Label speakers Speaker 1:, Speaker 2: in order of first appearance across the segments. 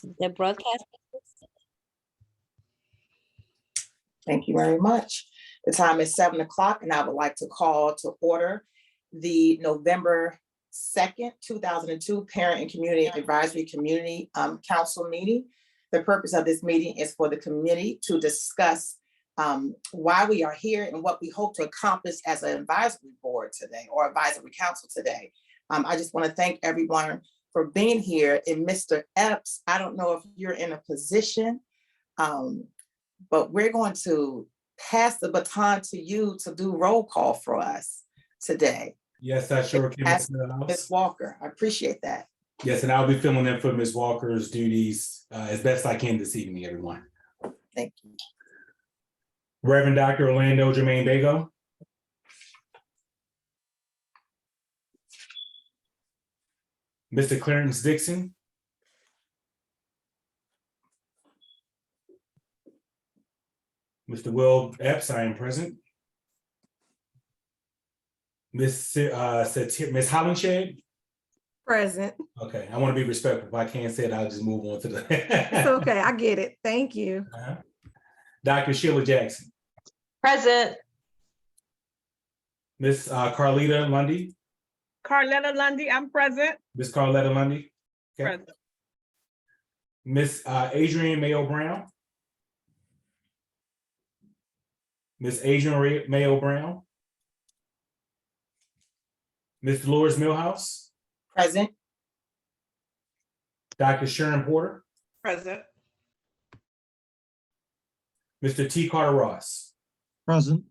Speaker 1: The broadcast.
Speaker 2: Thank you very much. The time is 7 o'clock, and I would like to call to order the November 2nd, 2002 Parent and Community Advisory Community Council meeting. The purpose of this meeting is for the committee to discuss why we are here and what we hope to accomplish as an advisory board today or advisory council today. I just want to thank everyone for being here. And Mr. Epps, I don't know if you're in a position, but we're going to pass the baton to you to do roll call for us today.
Speaker 3: Yes, I sure can.
Speaker 2: Ms. Walker, I appreciate that.
Speaker 3: Yes, and I'll be filling in for Ms. Walker's duties as best I can this evening, everyone.
Speaker 2: Thank you.
Speaker 3: Reverend Dr. Orlando Jermaine Bago. Mr. Clarence Dixon. Mr. Will Epps, I am present. Miss Hollenshed.
Speaker 4: Present.
Speaker 3: Okay, I want to be respectful. If I can't say it, I'll just move on to the.
Speaker 4: It's okay, I get it. Thank you.
Speaker 3: Dr. Sheila Jackson.
Speaker 5: Present.
Speaker 3: Miss Carlita Lundy.
Speaker 6: Carletta Lundy, I'm present.
Speaker 3: Miss Carletta Lundy. Okay.
Speaker 6: Present.
Speaker 3: Miss Adrienne Mayo Brown. Miss Adrienne Mayo Brown. Miss Dolores Millhouse.
Speaker 2: Present.
Speaker 3: Dr. Sharon Porter.
Speaker 6: Present.
Speaker 3: Mr. T. Carter Ross.
Speaker 7: Present.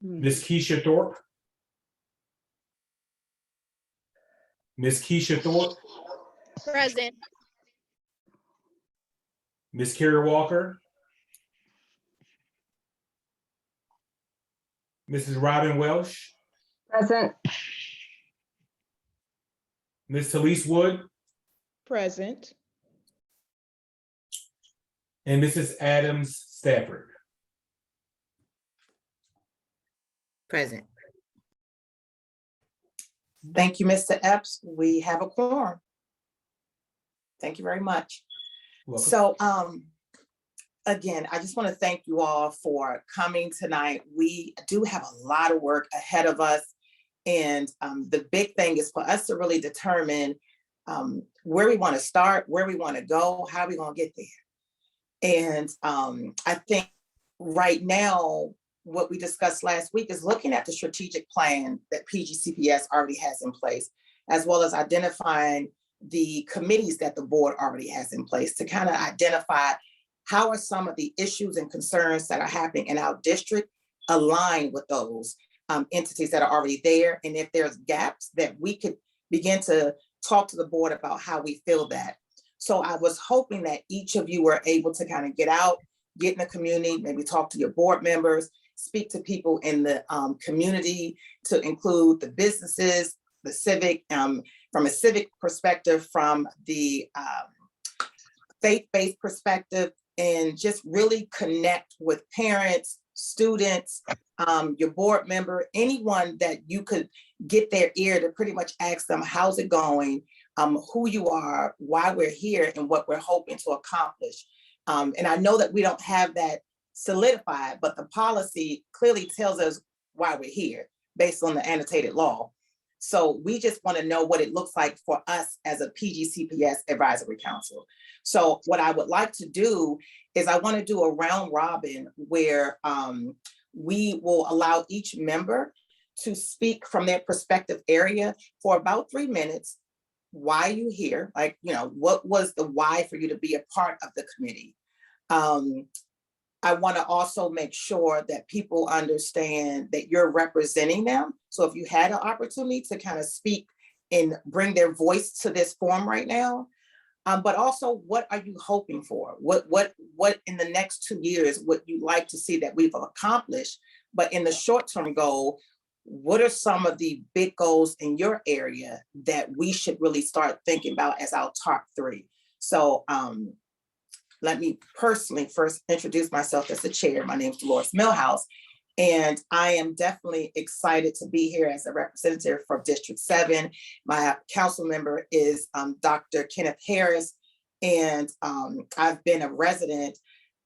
Speaker 3: Miss Keisha Thorpe. Miss Keisha Thorpe.
Speaker 1: Present.
Speaker 3: Miss Carrie Walker. Mrs. Robin Welsh.
Speaker 5: Present.
Speaker 3: Miss Talise Wood.
Speaker 6: Present.
Speaker 3: And Mrs. Adams Stafford.
Speaker 1: Present.
Speaker 2: Thank you, Mr. Epps. We have a quorum. Thank you very much.
Speaker 3: Welcome.
Speaker 2: So again, I just want to thank you all for coming tonight. We do have a lot of work ahead of us. And the big thing is for us to really determine where we want to start, where we want to go, how we going to get there. And I think right now, what we discussed last week is looking at the strategic plan that PGCPS already has in place, as well as identifying the committees that the board already has in place to kind of identify how are some of the issues and concerns that are happening in our district align with those entities that are already there. And if there's gaps that we could begin to talk to the board about how we feel that. So I was hoping that each of you were able to kind of get out, get in the community, maybe talk to your board members, speak to people in the community, to include the businesses, the civic, from a civic perspective, from the faith-based perspective, and just really connect with parents, students, your board member, anyone that you could get their ear to pretty much ask them, how's it going, who you are, why we're here, and what we're hoping to accomplish. And I know that we don't have that solidified, but the policy clearly tells us why we're here based on the annotated law. So we just want to know what it looks like for us as a PGCPS advisory council. So what I would like to do is I want to do a round robin where we will allow each member to speak from their perspective area for about 3 minutes. Why you here? Like, you know, what was the why for you to be a part of the committee? I want to also make sure that people understand that you're representing them. So if you had an opportunity to kind of speak and bring their voice to this forum right now, but also what are you hoping for? What in the next 2 years would you like to see that we've accomplished? But in the short-term goal, what are some of the big goals in your area that we should really start thinking about as our top 3? So let me personally first introduce myself as the chair. My name is Dolores Millhouse, and I am definitely excited to be here as a representative from District 7. My council member is Dr. Kenneth Harris, And I've been a resident.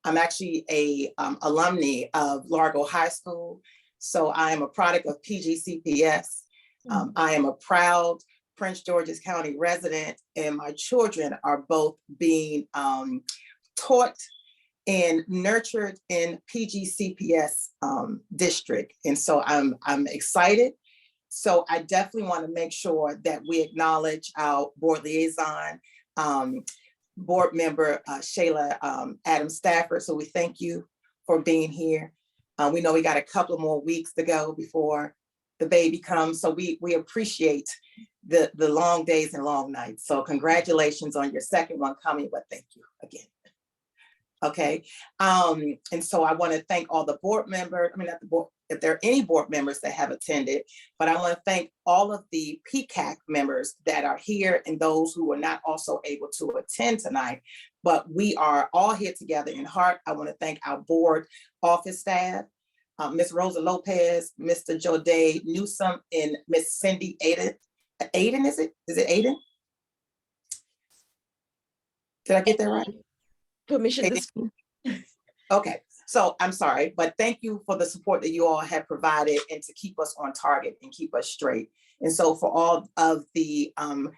Speaker 2: I'm actually a alumni of Largo High School. So I am a product of PGCPS. I am a proud Prince George's County resident, and my children are both being taught and nurtured in PGCPS district. And so I'm excited. So I definitely want to make sure that we acknowledge our board liaison, board member Shayla Adams Stafford. So we thank you for being here. We know we got a couple more weeks to go before the baby comes. So we appreciate the long days and long nights. So congratulations on your second one coming, but thank you again. Okay. And so I want to thank all the board members, not the board, if there are any board members that have attended, but I want to thank all of the PCAC members that are here and those who were not also able to attend tonight, but we are all here together in heart. I want to thank our board office staff, Ms. Rosa Lopez, Mr. Jode Newsom, and Ms. Cindy Aiden. Aiden, is it? Is it Aiden? Did I get that right?
Speaker 1: Permission to speak.
Speaker 2: Okay, so I'm sorry, but thank you for the support that you all have provided and to keep us on target and keep us straight. And so for all of the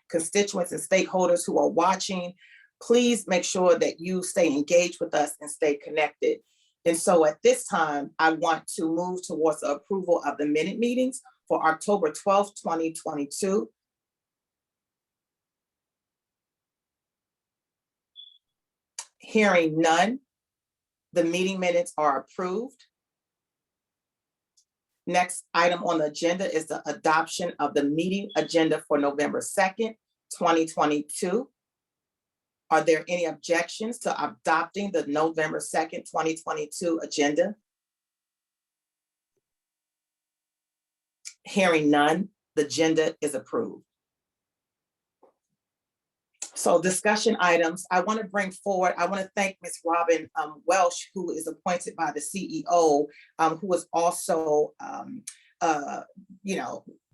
Speaker 2: constituents and stakeholders who are watching, please make sure that you stay engaged with us and stay connected. And so at this time, I want to move towards the approval of the minute meetings for October 12th, 2022. Hearing none, the meeting minutes are approved. Next item on the agenda is the adoption of the meeting agenda for November 2nd, 2022. Are there any objections to adopting the November 2nd, 2022 agenda? Hearing none, the agenda is approved. So discussion items, I want to bring forward, I want to thank Ms. Robin Welsh, who is appointed by the CEO, who is also,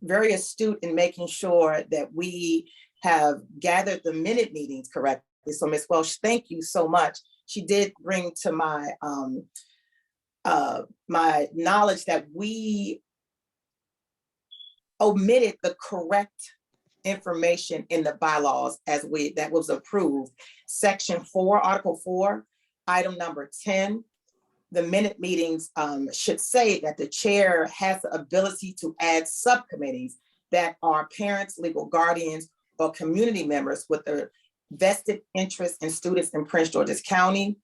Speaker 2: very astute in making sure that we have gathered the minute meetings correctly. So Ms. Welsh, thank you so much. She did bring to my my knowledge that we omitted the correct information in the bylaws that was approved. Section 4, Article 4, item number 10. The minute meetings should say that the chair has the ability to add subcommittees that are parents, legal guardians, or community members with a vested interest in students in Prince George's County.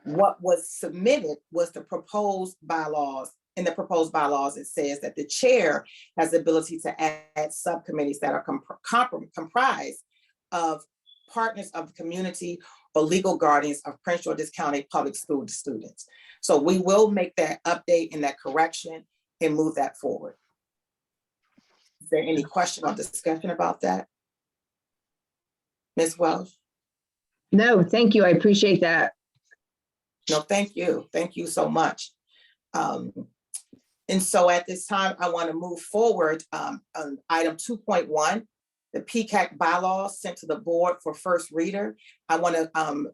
Speaker 2: What was submitted was the proposed bylaws. In the proposed bylaws, it says that the chair has the ability to add subcommittees that are comprised of partners of the community or legal guardians of Prince George's County public school students. So we will make that update and that correction and move that forward. Is there any question or discussion about that? Ms. Welsh?
Speaker 5: No, thank you. I appreciate that.
Speaker 2: No, thank you. Thank you so much. And so at this time, I want to move forward on item 2.1, the PCAC bylaws sent to the board for first reader. I want to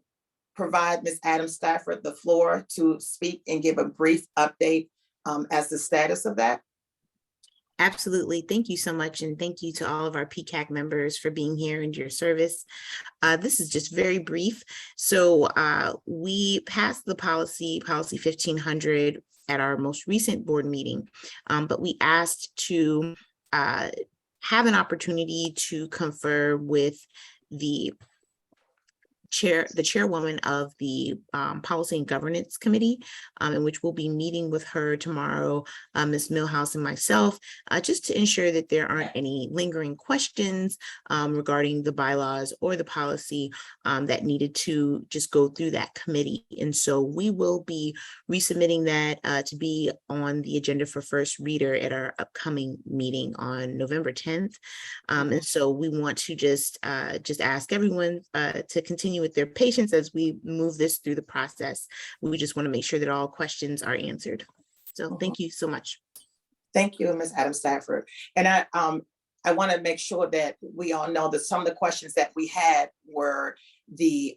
Speaker 2: provide Ms. Adams Stafford the floor to speak and give a brief update as the status of that.
Speaker 1: Absolutely. Thank you so much. And thank you to all of our PCAC members for being here and your service. This is just very brief. So we passed the policy 1500 at our most recent board meeting, but we asked to have an opportunity to confer with the chairwoman of the Policy and Governance Committee, in which we'll be meeting with her tomorrow, Ms. Millhouse and myself, just to ensure that there aren't any lingering questions regarding the bylaws or the policy that needed to just go through that committee. And so we will be resubmitting that to be on the agenda for first reader at our upcoming meeting on November 10th. And so we want to just ask everyone to continue with their patience as we move this through the process. We just want to make sure that all questions are answered. So thank you so much.
Speaker 2: Thank you, Ms. Adams Stafford. And I want to make sure that we all know that some of the questions that we had were the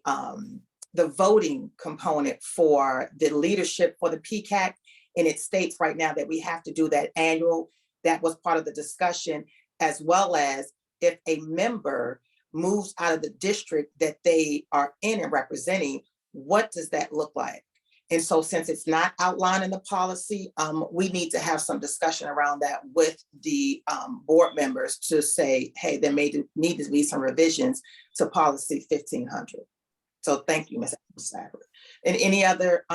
Speaker 2: voting component for the leadership for the PCAC. And it states right now that we have to do that annual. That was part of the discussion, as well as if a member moves out of the district that they are in and representing, what does that look like? And so since it's not outlined in the policy, we need to have some discussion around that with the board members to say, hey, there need to be some revisions to policy 1500. So thank you, Ms. Stafford. And any other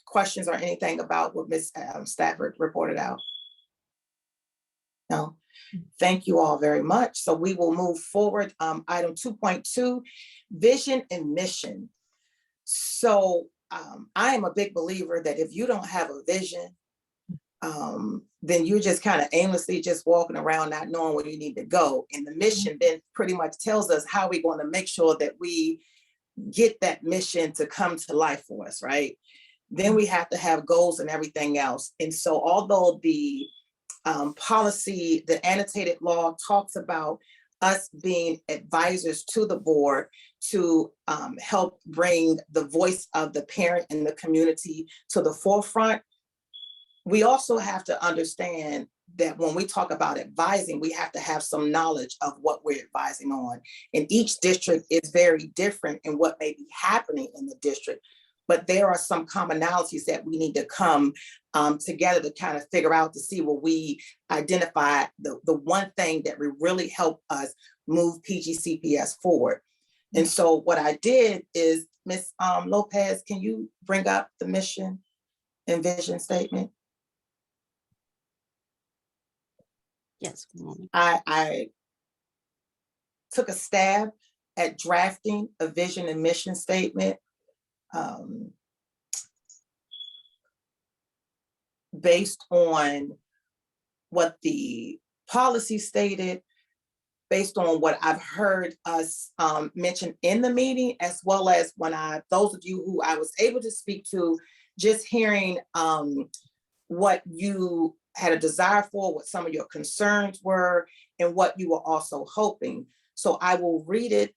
Speaker 2: questions or anything about what Ms. Stafford reported out? No. Thank you all very much. So we will move forward. Item 2.2, vision and mission. So I am a big believer that if you don't have a vision, then you're just kind of aimlessly just walking around not knowing where you need to go. And the mission then pretty much tells us how we're going to make sure that we get that mission to come to life for us, right? Then we have to have goals and everything else. And so although the policy, the annotated law talks about us being advisors to the board to help bring the voice of the parent and the community to the forefront, we also have to understand that when we talk about advising, we have to have some knowledge of what we're advising on. And each district is very different in what may be happening in the district, but there are some commonalities that we need to come together to kind of figure out to see what we identify the one thing that will really help us move PGCPS forward. And so what I did is, Ms. Lopez, can you bring up the mission and vision statement?
Speaker 7: Yes.
Speaker 2: I took a stab at drafting a vision and mission statement based on what the policy stated, based on what I've heard us mention in the meeting, as well as when those of you who I was able to speak to, just hearing what you had a desire for, what some of your concerns were, and what you were also hoping. So I will read it.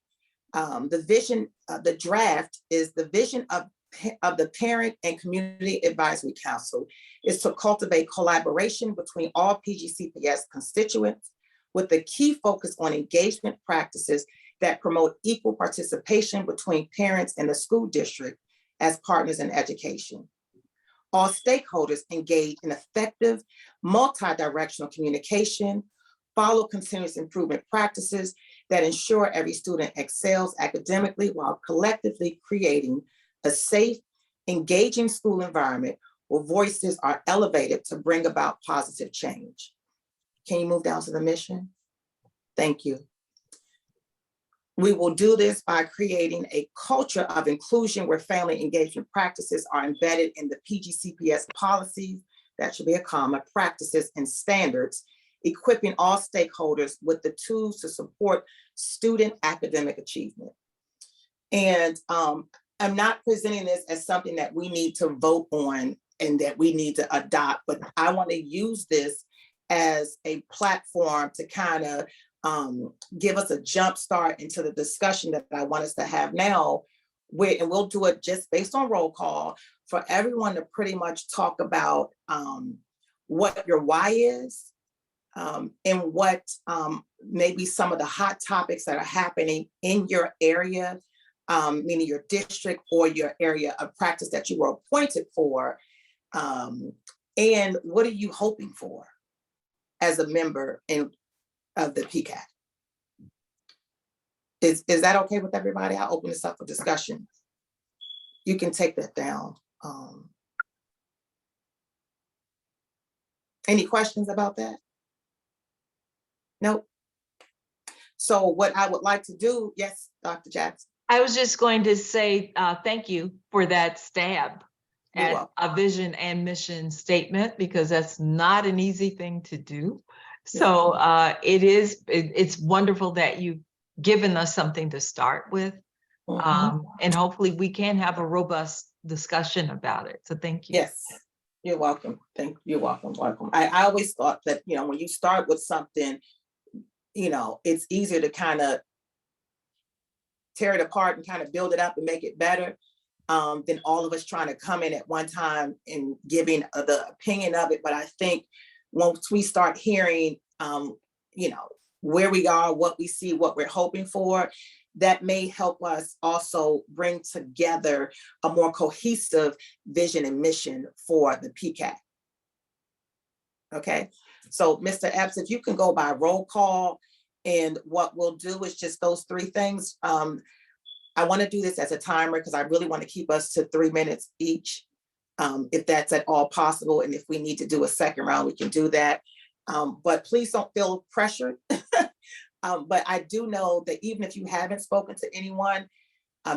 Speaker 2: The vision, the draft is the vision of the Parent and Community Advisory Council is to cultivate collaboration between all PGCPS constituents with the key focus on engagement practices that promote equal participation between parents and the school district as partners in education. All stakeholders engage in effective multi-directional communication, follow continuous improvement practices that ensure every student excels academically while collectively creating a safe, engaging school environment where voices are elevated to bring about positive change. Can you move down to the mission? Thank you. We will do this by creating a culture of inclusion where family engagement practices are embedded in the PGCPS policies, that should be a comma, practices and standards, equipping all stakeholders with the tools to support student academic achievement. And I'm not presenting this as something that we need to vote on and that we need to adopt, but I want to use this as a platform to kind of give us a jump start into the discussion that I want us to have now, and we'll do it just based on roll call for everyone to pretty much talk about what your why is and what maybe some of the hot topics that are happening in your area, meaning your district or your area of practice that you were appointed for, and what are you hoping for as a member of the PCAC. Is that okay with everybody? I'll open this up for discussion. You can take that down. Any questions about that? Nope. So what I would like to do, yes, Dr. Jackson.
Speaker 7: I was just going to say thank you for that stab
Speaker 2: You're
Speaker 7: at
Speaker 2: welcome.
Speaker 7: a vision and mission statement, because that's not an easy thing to do. So it's wonderful that you've given us something to start with. And hopefully we can have a robust discussion about it. So thank you.
Speaker 2: Yes, you're welcome. You're welcome. I always thought that, when you start with something, it's easier to kind of tear it apart and kind of build it up and make it better than all of us trying to come in at one time and giving the opinion of it. But I think once we start hearing, where we are, what we see, what we're hoping for, that may help us also bring together a more cohesive vision and mission for the PCAC. Okay, so Mr. Epps, if you can go by roll call, and what we'll do is just those three things. I want to do this as a timer because I really want to keep us to 3 minutes each, if that's at all possible. And if we need to do a second round, we can do that. But please don't feel pressured. But I do know that even if you haven't spoken to anyone,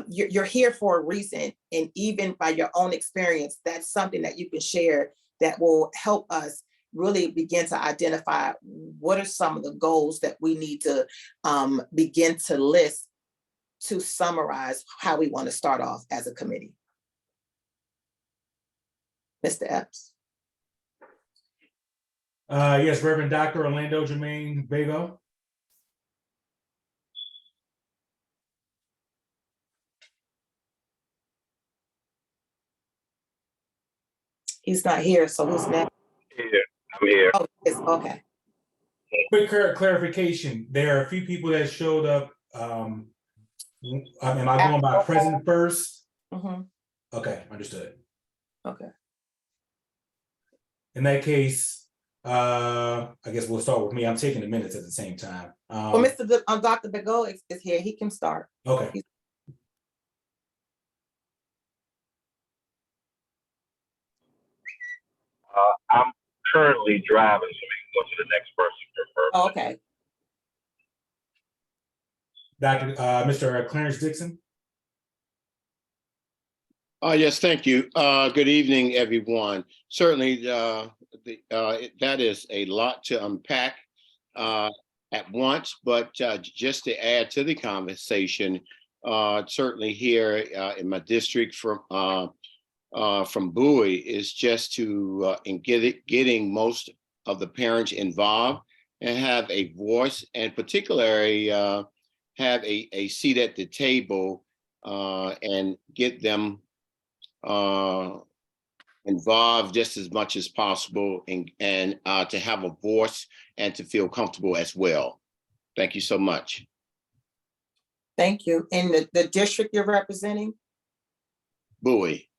Speaker 2: you're here for a reason. And even by your own experience, that's something that you can share that will help us really begin to identify what are some of the goals that we need to begin to list to summarize how we want to start off as a committee. Mr. Epps.
Speaker 3: Yes, Reverend Dr. Orlando Jermaine Bago.
Speaker 2: He's not here, so who's next?
Speaker 8: Here, I'm here.
Speaker 2: Oh, yes, okay.
Speaker 3: Quick clarification, there are a few people that showed up. Am I going by present first?
Speaker 2: Mhm.
Speaker 3: Okay, understood.
Speaker 2: Okay.
Speaker 3: In that case, I guess we'll start with me. I'm taking the minutes at the same time.
Speaker 2: Well, Dr. Bago is here. He can start.
Speaker 3: Okay.
Speaker 8: I'm currently driving, so we can go to the next person first.
Speaker 2: Oh, okay.
Speaker 3: Mr. Clarence Dixon.
Speaker 9: Yes, thank you. Good evening, everyone. Certainly, that is a lot to unpack at once, but just to add to the conversation, certainly here in my district from Bowie is just to getting most of the parents involved and have a voice, and particularly have a seat at the table and get them involved just as much as possible, and to have a voice and to feel comfortable as well. Thank you so much.
Speaker 2: Thank you. In the district you're representing?
Speaker 9: Bowie.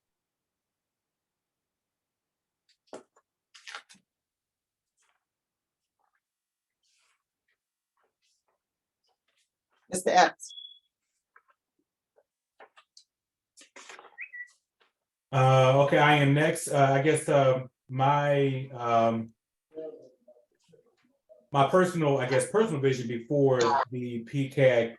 Speaker 2: Mr. Epps.
Speaker 3: Okay, I am next. I guess my personal vision before the PCAC,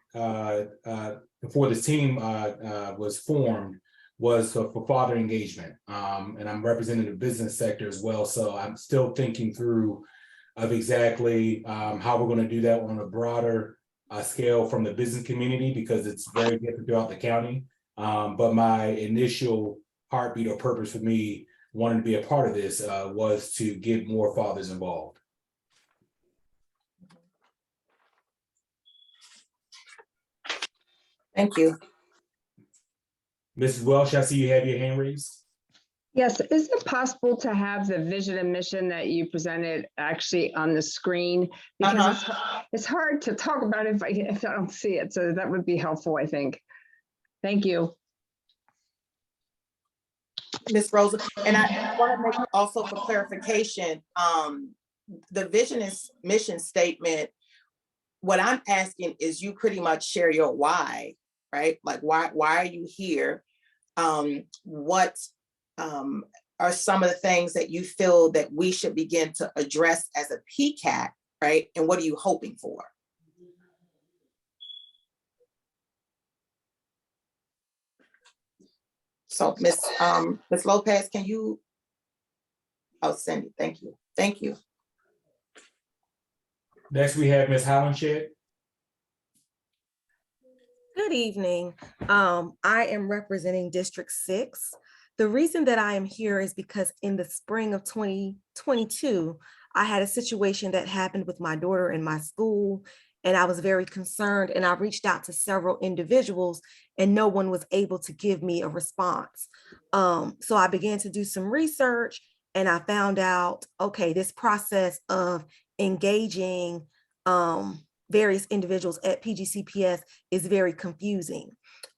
Speaker 3: before the team was formed, was for father engagement. And I'm representing the business sector as well, so I'm still thinking through of exactly how we're going to do that on a broader scale from the business community, because it's very different throughout the county. But my initial heartbeat or purpose for me wanting to be a part of this was to get more fathers involved.
Speaker 2: Thank you.
Speaker 3: Mrs. Welsh, I see you have your hand raised.
Speaker 5: Yes, is it possible to have the vision and mission that you presented actually on the screen? Because it's hard to talk about it if I don't see it, so that would be helpful, I think. Thank you.
Speaker 2: Ms. Rosa, and I want to make also for clarification, the vision and mission statement, what I'm asking is you pretty much share your why, right? Like why are you here? What are some of the things that you feel that we should begin to address as a PCAC, right? And what are you hoping for? So Ms. Lopez, can you? Oh, Cindy, thank you. Thank you.
Speaker 3: Next, we have Ms. Hollenshed.
Speaker 4: Good evening. I am representing District 6. The reason that I am here is because in the spring of 2022, I had a situation that happened with my daughter in my school, And I was very concerned, and I reached out to several individuals and no one was able to give me a response. So I began to do some research and I found out, okay, this process of engaging various individuals at PGCPS is very confusing.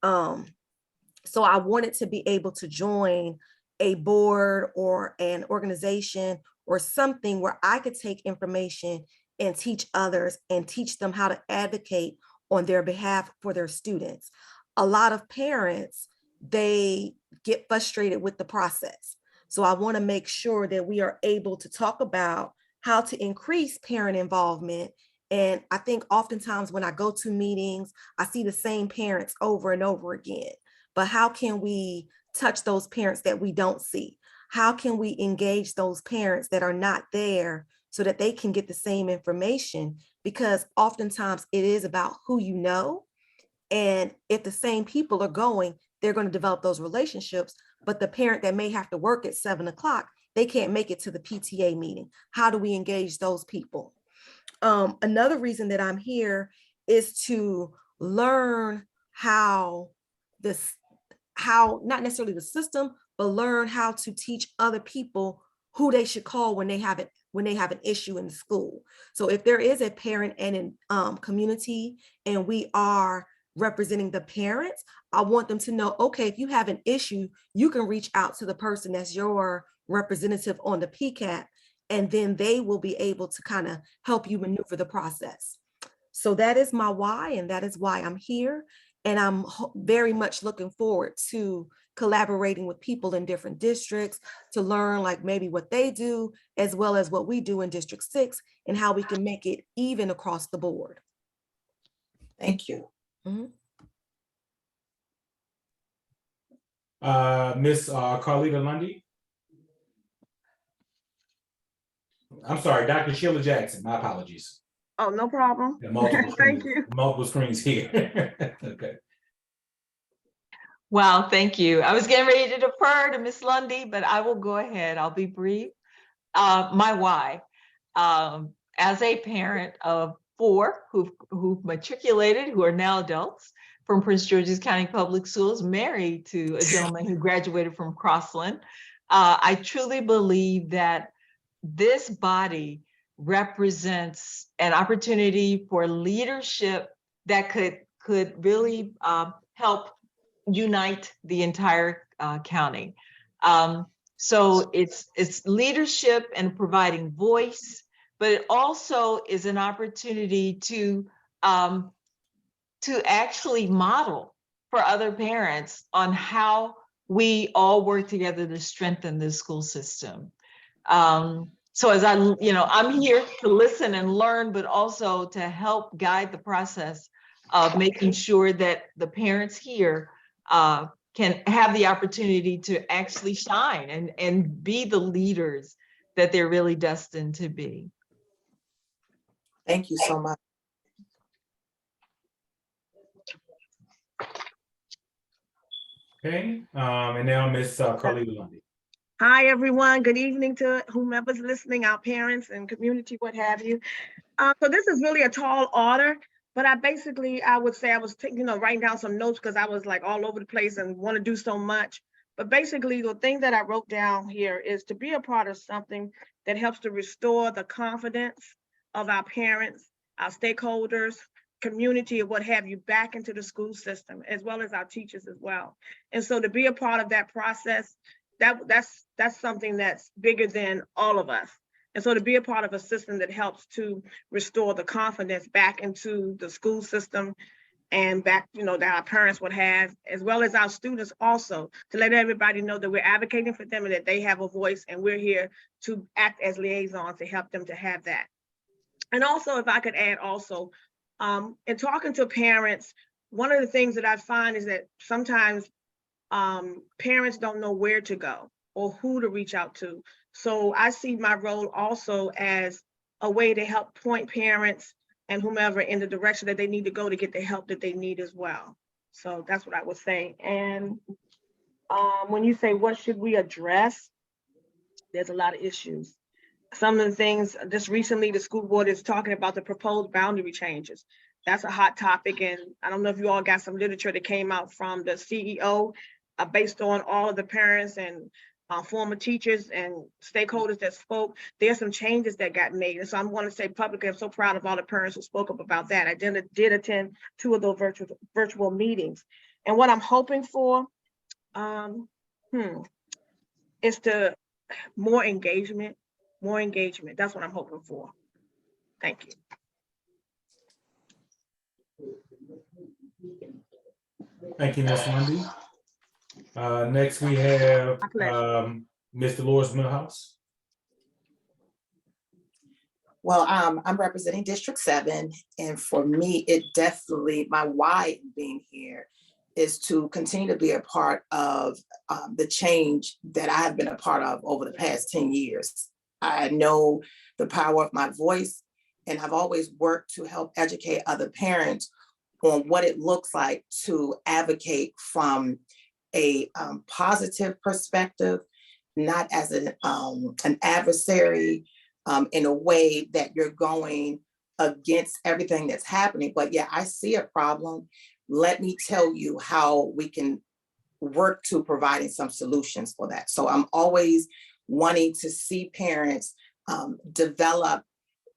Speaker 4: So I wanted to be able to join a board or an organization or something where I could take information and teach others and teach them how to advocate on their behalf for their students. A lot of parents, they get frustrated with the process. So I want to make sure that we are able to talk about how to increase parent involvement. And I think oftentimes when I go to meetings, I see the same parents over and over again. But how can we touch those parents that we don't see? How can we engage those parents that are not there so that they can get the same information? Because oftentimes it is about who you know. And if the same people are going, they're going to develop those relationships. But the parent that may have to work at 7 o'clock, they can't make it to the PTA meeting. How do we engage those people? Another reason that I'm here is to learn how not necessarily the system, but learn how to teach other people who they should call when they have an issue in the school. So if there is a parent and an community and we are representing the parents, I want them to know, okay, if you have an issue, you can reach out to the person that's your representative on the PCAP, and then they will be able to kind of help you maneuver the process. So that is my why, and that is why I'm here. And I'm very much looking forward to collaborating with people in different districts to learn like maybe what they do, as well as what we do in District 6 and how we can make it even across the board.
Speaker 2: Thank you.
Speaker 3: Miss Carlita Lundy. I'm sorry, Dr. Sheila Jackson, my apologies.
Speaker 6: Oh, no problem.
Speaker 3: Multiple
Speaker 6: Thank
Speaker 3: screens,
Speaker 6: you.
Speaker 3: multiple screens here. Okay.
Speaker 7: Wow, thank you. I was getting ready to defer to Ms. Lundy, but I will go ahead. I'll be brief. My why. As a parent of 4 who've matriculated, who are now adults from Prince George's County Public Schools, married to a gentleman who graduated from Crossland, I truly believe that this body represents an opportunity for leadership that could really help unite the entire county. So it's leadership and providing voice, but it also is an opportunity to actually model for other parents on how we all work together to strengthen the school system. So as I'm here to listen and learn, but also to help guide the process of making sure that the parents here can have the opportunity to actually shine and be the leaders that they're really destined to be.
Speaker 2: Thank you so much.
Speaker 3: Okay, and now Miss Carlita Lundy.
Speaker 6: Hi, everyone. Good evening to whomever's listening, our parents and community, what have you. So this is really a tall order, but I would say I was taking, writing down some notes because I was like all over the place and want to do so much. But basically, the thing that I wrote down here is to be a part of something that helps to restore the confidence of our parents, our stakeholders, community, or what have you, back into the school system, as well as our teachers as well. And so to be a part of that process, that's something that's bigger than all of us. And so to be a part of a system that helps to restore the confidence back into the school system and back, that our parents would have, as well as our students also, to let everybody know that we're advocating for them and that they have a voice, and we're here to act as liaisons to help them to have that. And also, if I could add also, in talking to parents, one of the things that I find is that sometimes parents don't know where to go or who to reach out to. So I see my role also as a way to help point parents and whomever in the direction that they need to go to get the help that they need as well. So that's what I would say. And when you say what should we address, there's a lot of issues. some of the things, just recently, the school board is talking about the proposed boundary changes. That's a hot topic, and I don't know if you all got some literature that came out from the CEO based on all of the parents and former teachers and stakeholders that spoke. There's some changes that got made, and so I'm going to say publicly, I'm so proud of all the parents who spoke up about that. I did attend 2 of those virtual meetings, and what I'm hoping for is to more engagement. That's what I'm hoping for. Thank you.
Speaker 3: Thank you, Ms. Lundy. Next, we have
Speaker 6: My pleasure.
Speaker 3: Ms. Dolores Millhouse.
Speaker 2: Well, I'm representing District 7, and for me, it definitely, my why in being here is to continue to be a part of the change that I have been a part of over the past 10 years. I know the power of my voice, and I've always worked to help educate other parents on what it looks like to advocate from a positive perspective, not as an adversary in a way that you're going against everything that's happening. But yeah, I see a problem. Let me tell you how we can work to providing some solutions for that. So I'm always wanting to see parents develop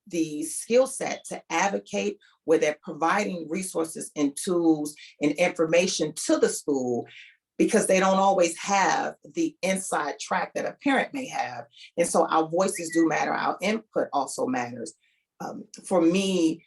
Speaker 2: the skill set to advocate, where they're providing resources and tools and information to the school, because they don't always have the inside track that a parent may have. And so our voices do matter, our input also matters. For me,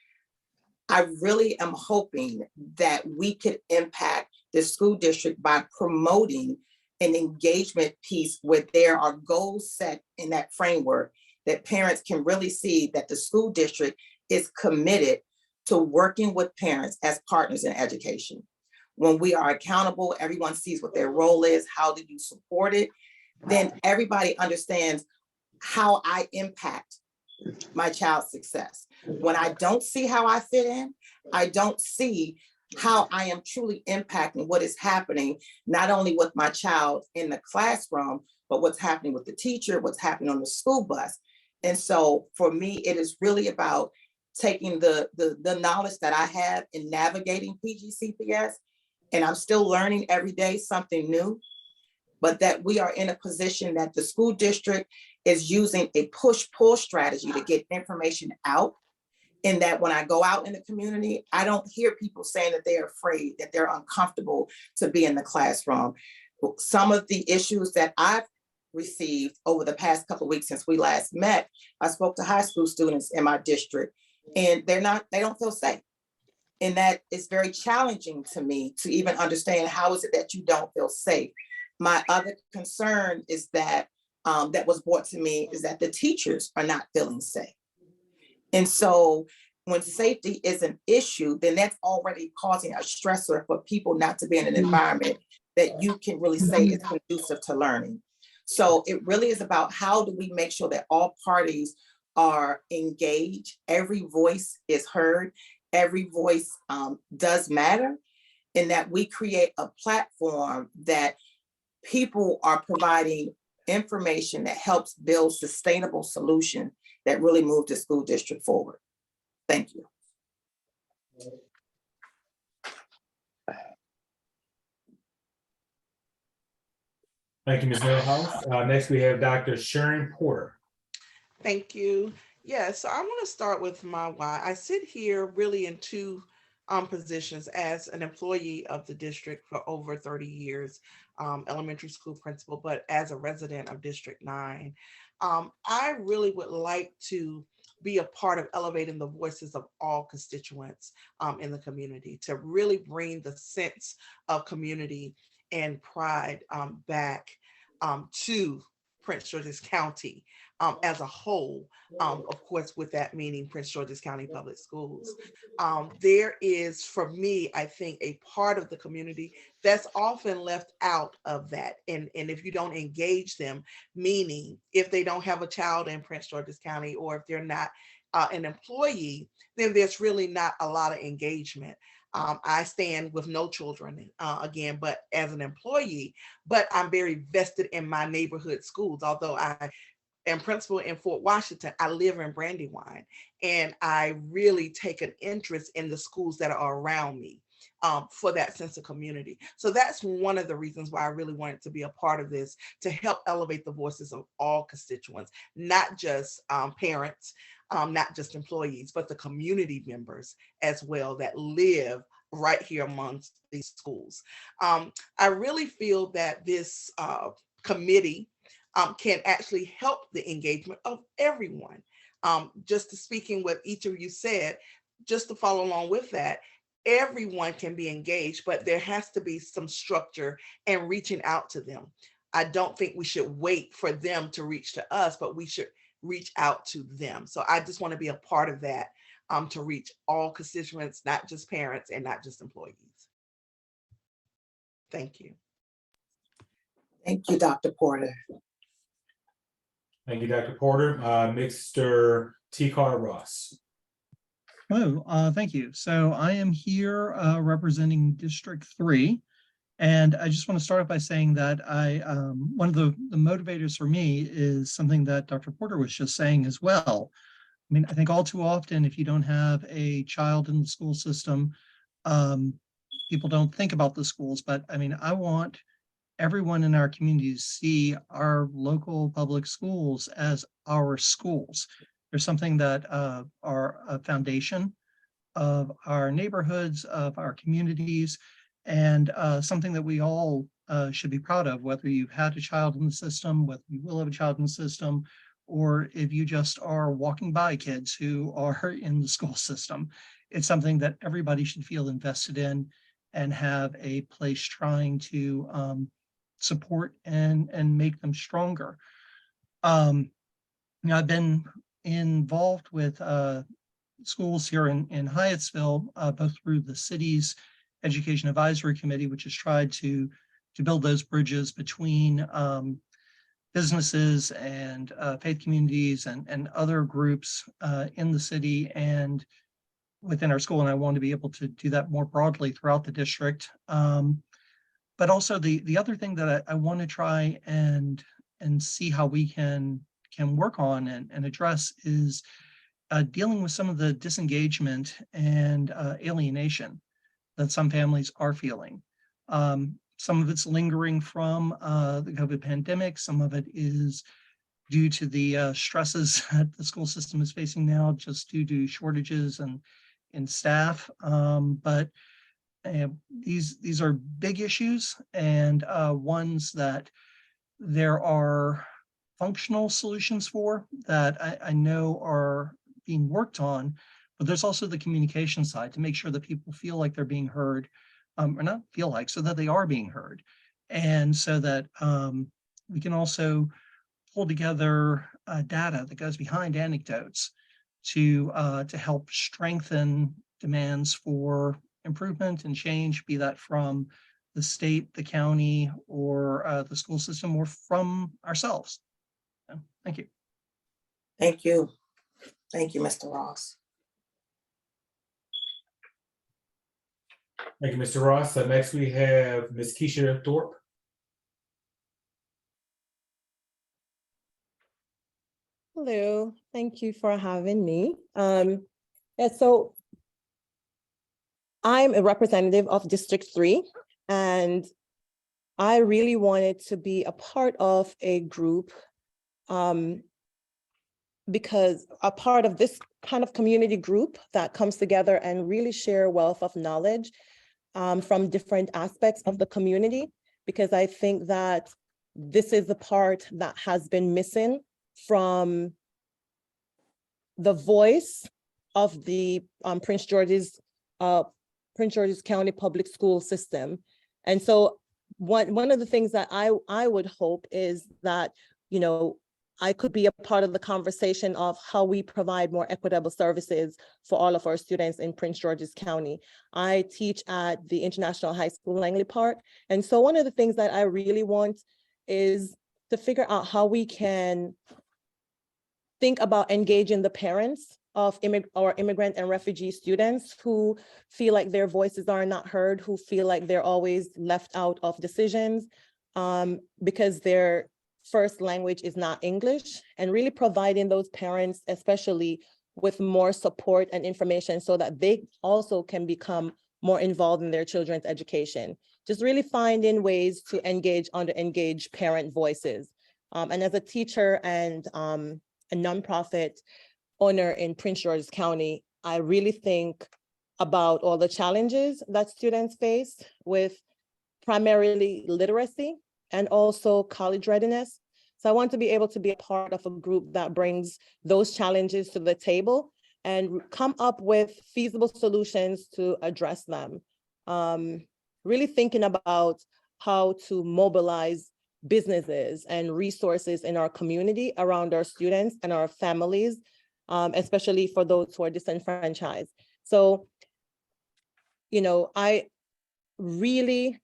Speaker 2: I really am hoping that we could impact the school district by promoting an engagement piece where there are goals set in that framework that parents can really see that the school district is committed to working with parents as partners in education. When we are accountable, everyone sees what their role is, how do you support it, then everybody understands how I impact my child's success. When I don't see how I fit in, I don't see how I am truly impacting what is happening, not only with my child in the classroom, but what's happening with the teacher, what's happening on the school bus. And so for me, it is really about taking the knowledge that I have in navigating PGCPS, and I'm still learning every day something new, but that we are in a position that the school district is using a push-pull strategy to get information out. And that when I go out in the community, I don't hear people saying that they're afraid, that they're uncomfortable to be in the classroom. Some of the issues that I've received over the past couple of weeks since we last met, I spoke to high school students in my district, and they don't feel safe. And that is very challenging to me to even understand, how is it that you don't feel safe? My other concern is that that was brought to me is that the teachers are not feeling safe. And so when safety is an issue, then that's already causing a stressor for people not to be in an environment that you can really say is conducive to learning. So it really is about, how do we make sure that all parties are engaged, every voice is heard, every voice does matter, and that we create a platform that people are providing information that helps build sustainable solutions that really move the school district forward. Thank you.
Speaker 3: Thank you, Ms. Millhouse. Next, we have Dr. Sharon Porter.
Speaker 10: Thank you. Yeah, so I want to start with my why. I sit here really in 2 positions: as an employee of the district for over 30 years, elementary school principal, but as a resident of District 9. I really would like to be a part of elevating the voices of all constituents in the community, to really bring the sense of community and pride back to Prince George's County as a whole, of course, with that meaning Prince George's County Public Schools. There is, for me, I think, a part of the community that's often left out of that. And if you don't engage them, meaning if they don't have a child in Prince George's County, or if they're not an employee, then there's really not a lot of engagement. I stand with no children, again, but as an employee, but I'm very vested in my neighborhood schools, although I and principal in Fort Washington, I live in Brandywine, and I really take an interest in the schools that are around me for that sense of community. So that's one of the reasons why I really wanted to be a part of this, to help elevate the voices of all constituents, not just parents, not just employees, but the community members as well that live right here amongst these schools. I really feel that this committee can actually help the engagement of everyone. Just to speaking what each of you said, just to follow along with that, everyone can be engaged, but there has to be some structure and reaching out to them. I don't think we should wait for them to reach to us, but we should reach out to them. So I just want to be a part of that, to reach all constituents, not just parents and not just employees. Thank you.
Speaker 2: Thank you, Dr. Porter.
Speaker 3: Thank you, Dr. Porter. Mr. T. Carter Ross.
Speaker 11: Hello, thank you. So I am here representing District 3. And I just want to start off by saying that one of the motivators for me is something that Dr. Porter was just saying as well. I mean, I think all too often, if you don't have a child in the school system, people don't think about the schools. But I mean, I want everyone in our community to see our local public schools as our schools. There's something that are a foundation of our neighborhoods, of our communities, and something that we all should be proud of, whether you've had a child in the system, whether you will have a child in the system, or if you just are walking by kids who are in the school system. It's something that everybody should feel invested in and have a place trying to support and make them stronger. You know, I've been involved with schools here in Hyattsville, both through the city's Education Advisory Committee, which has tried to build those bridges between businesses and faith communities and other groups in the city and within our school. And I want to be able to do that more broadly throughout the district. But also the other thing that I want to try and see how we can work on and address is dealing with some of the disengagement and alienation that some families are feeling. Some of it's lingering from the COVID pandemic. Some of it is due to the stresses that the school system is facing now, just due to shortages in staff. But these are big issues and ones that there are functional solutions for that I know are being worked on, but there's also the communication side to make sure that people feel like they're being heard, or not feel like, so that they are being heard. And so that we can also pull together data that goes behind anecdotes to help strengthen demands for improvement and change, be that from the state, the county, or the school system, or from ourselves. So, thank you.
Speaker 2: Thank you. Thank you, Mr. Ross.
Speaker 3: Thank you, Mr. Ross. Next we have Ms. Keisha Thorpe.
Speaker 12: Hello, thank you for having me. So I'm a representative of District 3, and I really wanted to be a part of a group because a part of this kind of community group that comes together and really share a wealth of knowledge from different aspects of the community, because I think that this is the part that has been missing from the voice of the Prince George's County Public School System. And so one of the things that I would hope is that, you know, I could be a part of the conversation of how we provide more equitable services for all of our students in Prince George's County. I teach at the International High School Langley Park. And so one of the things that I really want is to figure out how we can think about engaging the parents of immigrant and refugee students who feel like their voices are not heard, who feel like they're always left out of decisions because they're first language is not English, and really providing those parents, especially with more support and information so that they also can become more involved in their children's education. Just really finding ways to engage underengaged parent voices. And as a teacher and a nonprofit owner in Prince George's County, I really think about all the challenges that students face with primarily literacy and also college readiness. So I want to be able to be a part of a group that brings those challenges to the table and come up with feasible solutions to address them. Really thinking about how to mobilize businesses and resources in our community around our students and our families, especially for those who are disenfranchised. So, you know, I really,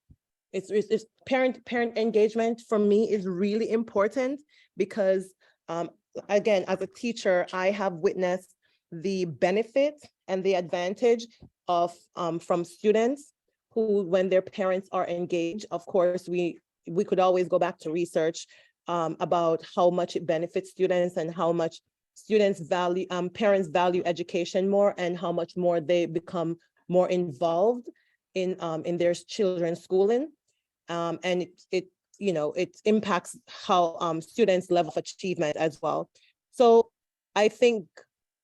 Speaker 12: it's parent engagement for me is really important because, again, as a teacher, I have witnessed the benefit and the advantage of from students who, when their parents are engaged, of course, we could always go back to research about how much it benefits students and how much students value, parents value education more, and how much more they become more involved in their children's schooling. And it you know, it impacts how students' level of achievement as well. So I think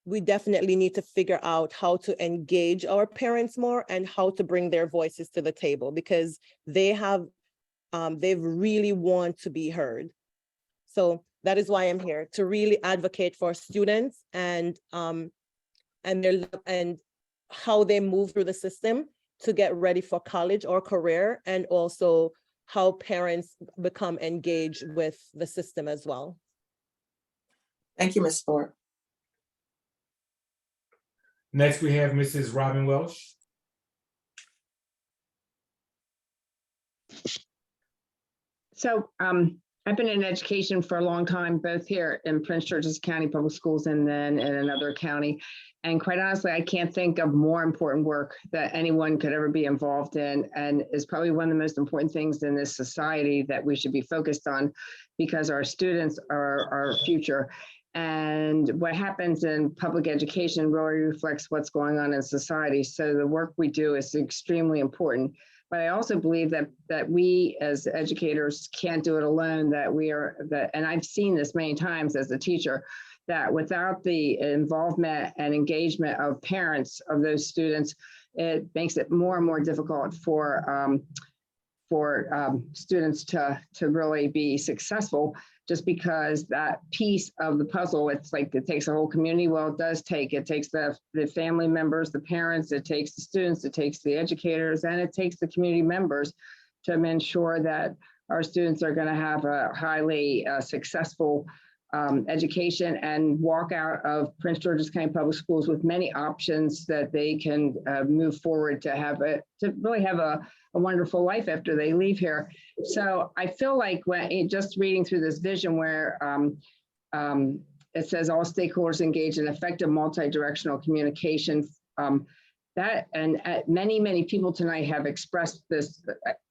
Speaker 12: we definitely need to figure out how to engage our parents more and how to bring their voices to the table, because they really want to be heard. So that is why I'm here, to really advocate for students and how they move through the system to get ready for college or career, and also how parents become engaged with the system as well.
Speaker 2: Thank you, Ms. Ford.
Speaker 3: Next, we have Mrs. Robin Welsh.
Speaker 5: So I've been in education for a long time, both here in Prince George's County Public Schools and then in another county. And quite honestly, I can't think of more important work that anyone could ever be involved in, and is probably one of the most important things in this society that we should be focused on, because our students are our future. And what happens in public education really reflects what's going on in society. So the work we do is extremely important. But I also believe that we as educators can't do it alone, and I've seen this many times as a teacher, that without the involvement and engagement of parents of those students, it makes it more and more difficult for students to really be successful, just because that piece of the puzzle, it's like it takes a whole community. Well, it takes the family members, the parents, it takes the students, it takes the educators, and it takes the community members to ensure that our students are going to have a highly successful education and walk out of Prince George's County Public Schools with many options that they can move forward to really have a wonderful life after they leave here. So I feel like just reading through this vision where it says all stakeholders engage in effective multi-directional communication, many people tonight have expressed this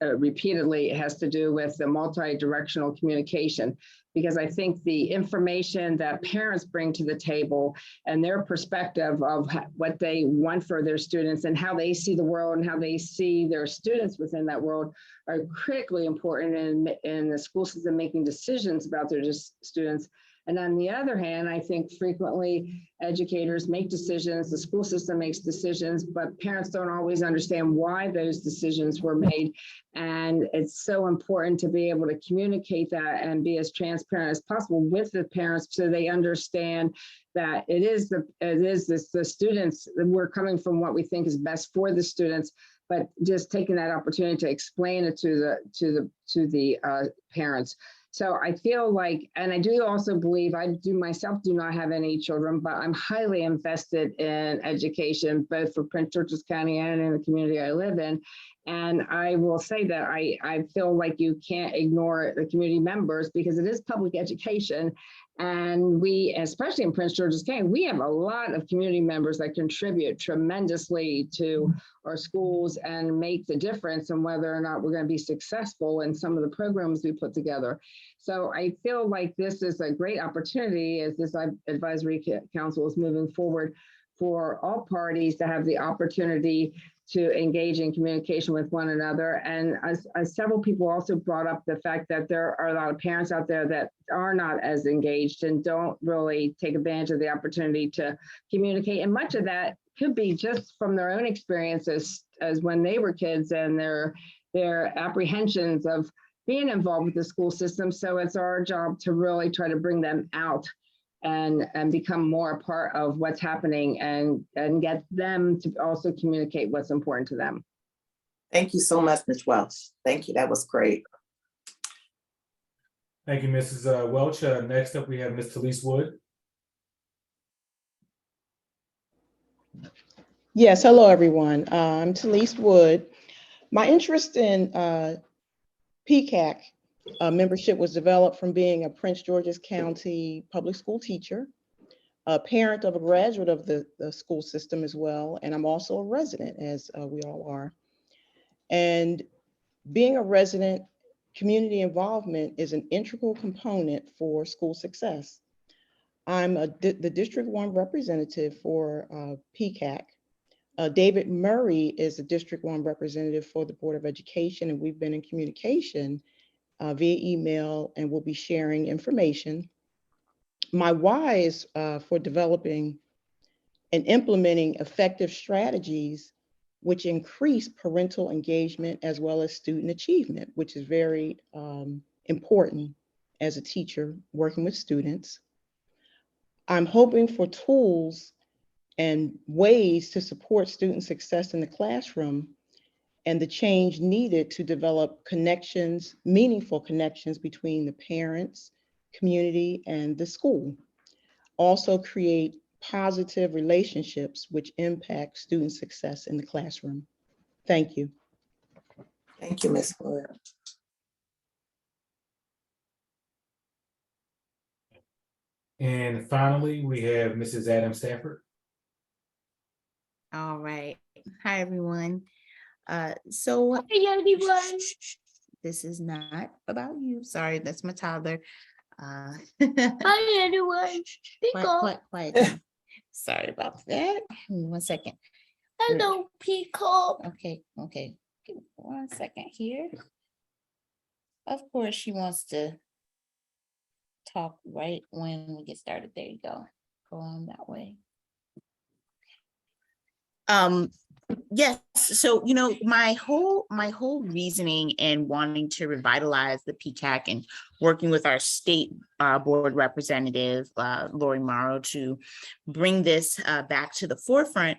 Speaker 5: repeatedly. It has to do with the multi-directional communication, because I think the information that parents bring to the table and their perspective of what they want for their students and how they see the world and how they see their students within that world are critically important in the school system making decisions about their students. And on the other hand, I think frequently educators make decisions, the school system makes decisions, but parents don't always understand why those decisions were made. And it's so important to be able to communicate that and be as transparent as possible with the parents, so they understand that it is the students, we're coming from what we think is best for the students, but just taking that opportunity to explain it to the parents. So I feel like, and I do also believe, I myself do not have any children, but I'm highly invested in education, both for Prince George's County and in the community I live in. And I will say that I feel like you can't ignore the community members because it is public education. And we, especially in Prince George's County, we have a lot of community members that contribute tremendously to our schools and make the difference in whether or not we're going to be successful in some of the programs we put together. So I feel like this is a great opportunity as this advisory council is moving forward for all parties to have the opportunity to engage in communication with one another. And as several people also brought up the fact that there are a lot of parents out there that are not as engaged and don't really take advantage of the opportunity to communicate. And much of that could be just from their own experiences as when they were kids and their apprehensions of being involved with the school system. So it's our job to really try to bring them out and become more a part of what's happening and get them to also communicate what's important to them.
Speaker 2: Thank you so much, Ms. Welch. Thank you. That was great.
Speaker 3: Thank you, Mrs. Welch. Next up, we have Ms. Talise Wood.
Speaker 13: Yes, hello, everyone. I'm Talise Wood. My interest in PCAC membership was developed from being a Prince George's County public school teacher, a parent of a graduate of the school system as well, and I'm also a resident, as we all are. And being a resident, community involvement is an integral component for school success. I'm the District 1 representative for PCAC. David Murray is the District 1 representative for the Board of Education, and we've been in communication via email, and we'll be sharing information. My why is for developing and implementing effective strategies which increase parental engagement as well as student achievement, which is very important as a teacher working with students. I'm hoping for tools and ways to support student success in the classroom and the change needed to develop connections, meaningful connections between the parents, community, and the school. Also create positive relationships which impact student success in the classroom. Thank you.
Speaker 2: Thank you, Ms. Wood.
Speaker 3: And finally, we have Mrs. Adam Stafford.
Speaker 1: All right. Hi, everyone. So hey, everyone. This is not about you. Sorry, that's my toddler. Hi, everyone. Quiet. Sorry about that. 1 second. Hello, Peacock. Okay. Give me 1 second here. Of course, she wants to talk right when we get started. There you go. Go on that way. Yes, so my whole reasoning and wanting to revitalize the PCAC and working with our state board representative, Lori Morrow, to bring this back to the forefront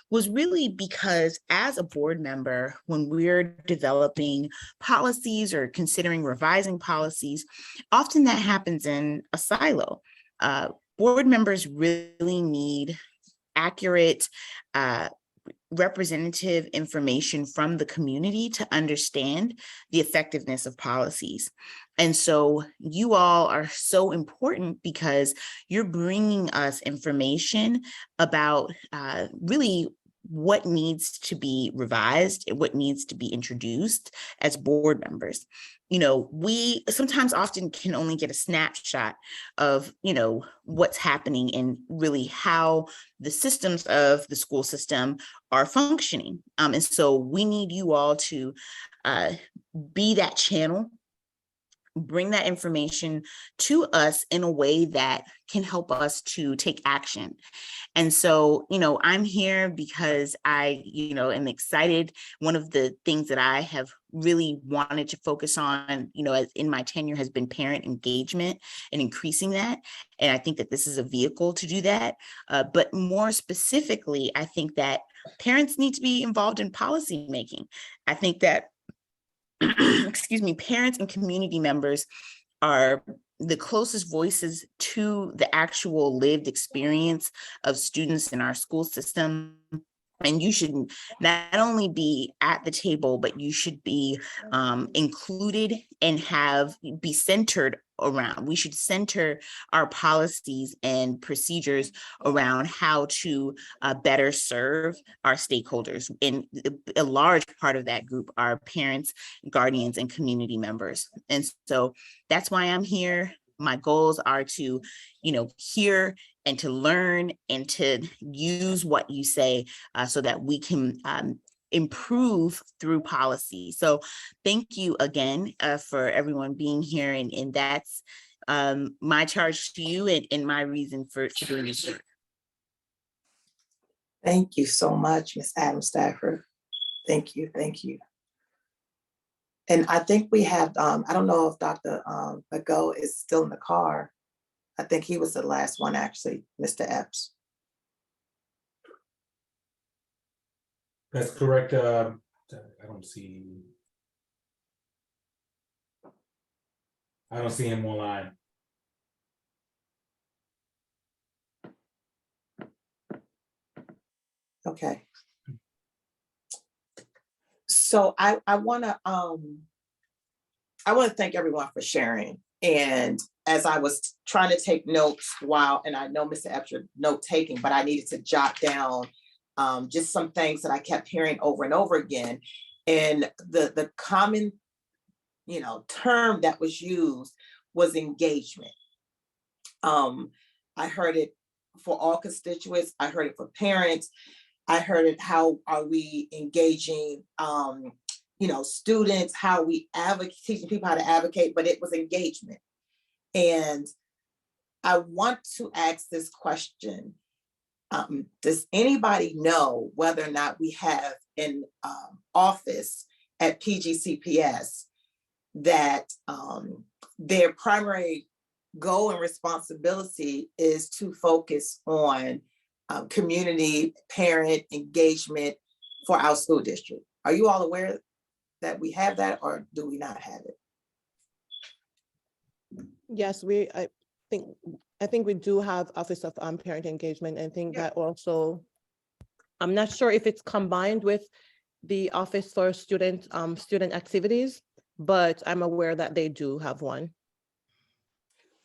Speaker 1: was really because as a board member, when we're developing policies or considering revising policies, often that happens in a silo. Board members really need accurate, representative information from the community to understand the effectiveness of policies. And so you all are so important because you're bringing us information about really what needs to be revised and what needs to be introduced as board members. We sometimes often can only get a snapshot of, what's happening and really how the systems of the school system are functioning. And so we need you all to be that channel, bring that information to us in a way that can help us to take action. And so, I'm here because I, am excited. One of the things that I have really wanted to focus on, as in my tenure has been parent engagement and increasing that. And I think that this is a vehicle to do that. But more specifically, I think that parents need to be involved in policy making. I think that parents and community members are the closest voices to the actual lived experience of students in our school system. And you should not only be at the table, but you should be included and be centered around. We should center our policies and procedures around how to better serve our stakeholders. And a large part of that group are parents, guardians, and community members. And so that's why I'm here. My goals are to, hear and to learn and to use what you say so that we can improve through policy. So thank you again for everyone being here. And that's my charge to you and my reason for doing this work.
Speaker 2: Thank you so much, Ms. Adams Stafford. Thank you, thank you. And I think we have, I don't know if Dr. Bago is still in the car. I think he was the last one, actually, Mr. Epps.
Speaker 3: That's correct. I don't see him online.
Speaker 2: Okay. So I want to thank everyone for sharing. And as I was trying to take notes and I know Mr. Epps, you're note taking, but I needed to jot down just some things that I kept hearing over and over again. And the common, term that was used was engagement. I heard it for all constituents. I heard it for parents. I heard it, how are we engaging, students, how we teaching people how to advocate, but it was engagement. And I want to ask this question. Does anybody know whether or not we have an office at PGCPS that their primary goal and responsibility is to focus on community parent engagement for our school district? Are you all aware that we have that, or do we not have it?
Speaker 12: Yes, I think we do have Office of Parent Engagement. And I think that also, I'm not sure if it's combined with the Office for Student Activities, but I'm aware that they do have one.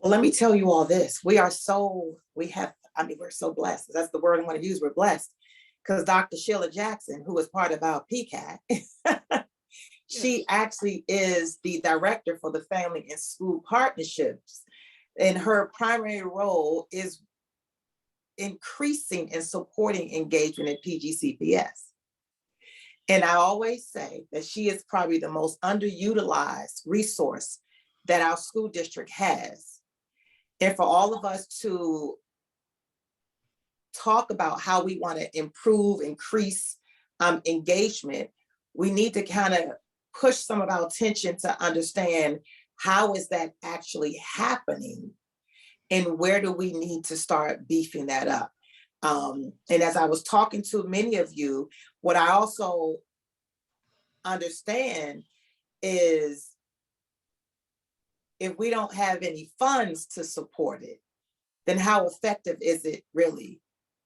Speaker 2: Well, let me tell you all this. We're so blessed. That's the word I want to use. We're blessed because Dr. Sheila Jackson, who is part of our PCAC, she actually is the director for the Family and School Partnerships. And her primary role is increasing and supporting engagement at PGCPS. And I always say that she is probably the most underutilized resource that our school district has. And for all of us to talk about how we want to improve, increase engagement, we need to kind of push some of our attention to understand how is that actually happening and where do we need to start beefing that up. And as I was talking to many of you, what I also understand is if we don't have any funds to support it, then how effective is it really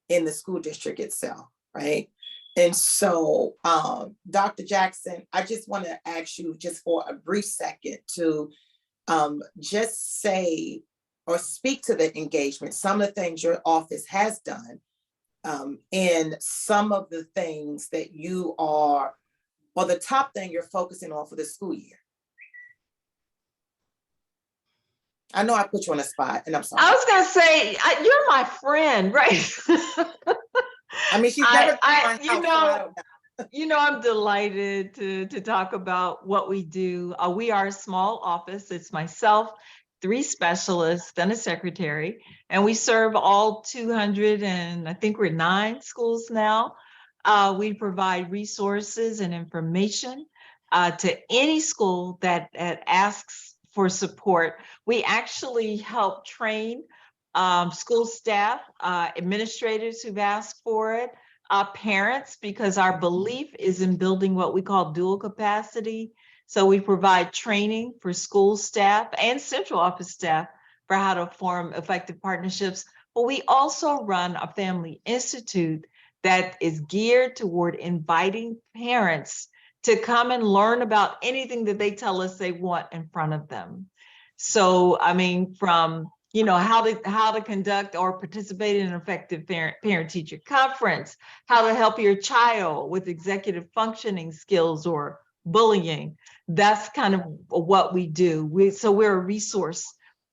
Speaker 2: in the school district itself, right? And so, Dr. Jackson, I just want to ask you just for a brief second to just say or speak to the engagement, some of the things your office has done, and some of the things that you are, or the top thing you're focusing on for the school year. I know I put you on the spot, and I'm sorry.
Speaker 7: I was going to say, you're my friend, right?
Speaker 2: I mean, she's never been my house,
Speaker 7: you know,
Speaker 2: so I don't know.
Speaker 7: I'm delighted to talk about what we do. We are a small office. It's myself, 3 specialists, then a secretary, and we serve all 200 and I think we're 9 schools now. We provide resources and information to any school that asks for support. We actually help train school staff, administrators who've asked for it, parents, because our belief is in building what we call dual capacity. So we provide training for school staff and central office staff for how to form effective partnerships. But we also run a family institute that is geared toward inviting parents to come and learn about anything that they tell us they want in front of them. So, I mean, from how to conduct or participate in an effective parent-teacher conference, how to help your child with executive functioning skills or bullying. That's kind of what we do. We're a resource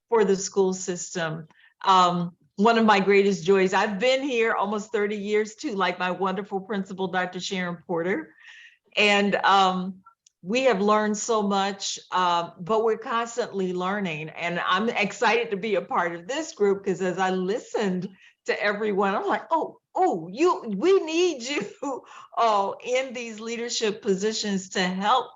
Speaker 7: for the school system. One of my greatest joys, I've been here almost 30 years too, like my wonderful principal, Dr. Sharon Porter. And we have learned so much, but we're constantly learning. And I'm excited to be a part of this group because as I listened to everyone, I'm like, we need you in these leadership positions to help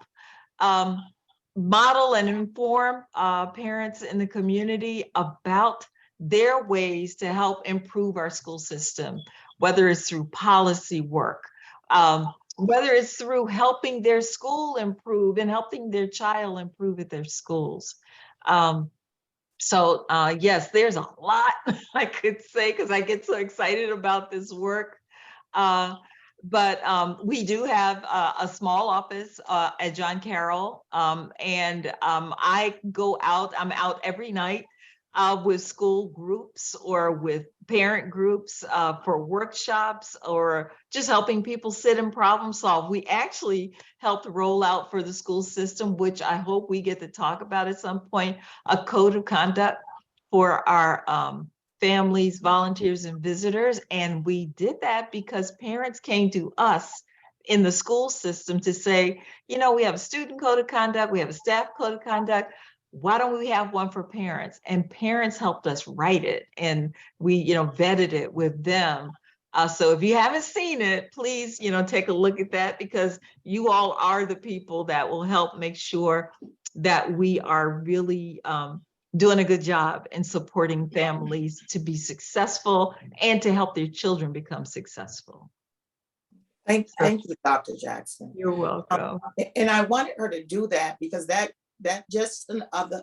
Speaker 7: model and inform parents in the community about their ways to help improve our school system, whether it's through policy work, whether it's through helping their school improve and helping their child improve at their schools. Yes, there's a lot I could say because I get so excited about this work. But we do have a small office at John Carroll, and I'm out every night with school groups or with parent groups for workshops or just helping people sit and problem solve. We actually helped roll out for the school system, which I hope we get to talk about at some point, a code of conduct for our families, volunteers, and visitors. And we did that because parents came to us in the school system to say, we have a student code of conduct, we have a staff code of conduct. Why don't we have one for parents? And parents helped us write it, and we, vetted it with them. So if you haven't seen it, please, take a look at that because you all are the people that will help make sure that we are really doing a good job in supporting families to be successful and to help their children become successful.
Speaker 2: Thank you, Dr. Jackson.
Speaker 7: You're welcome.
Speaker 2: And I wanted her to do that because that just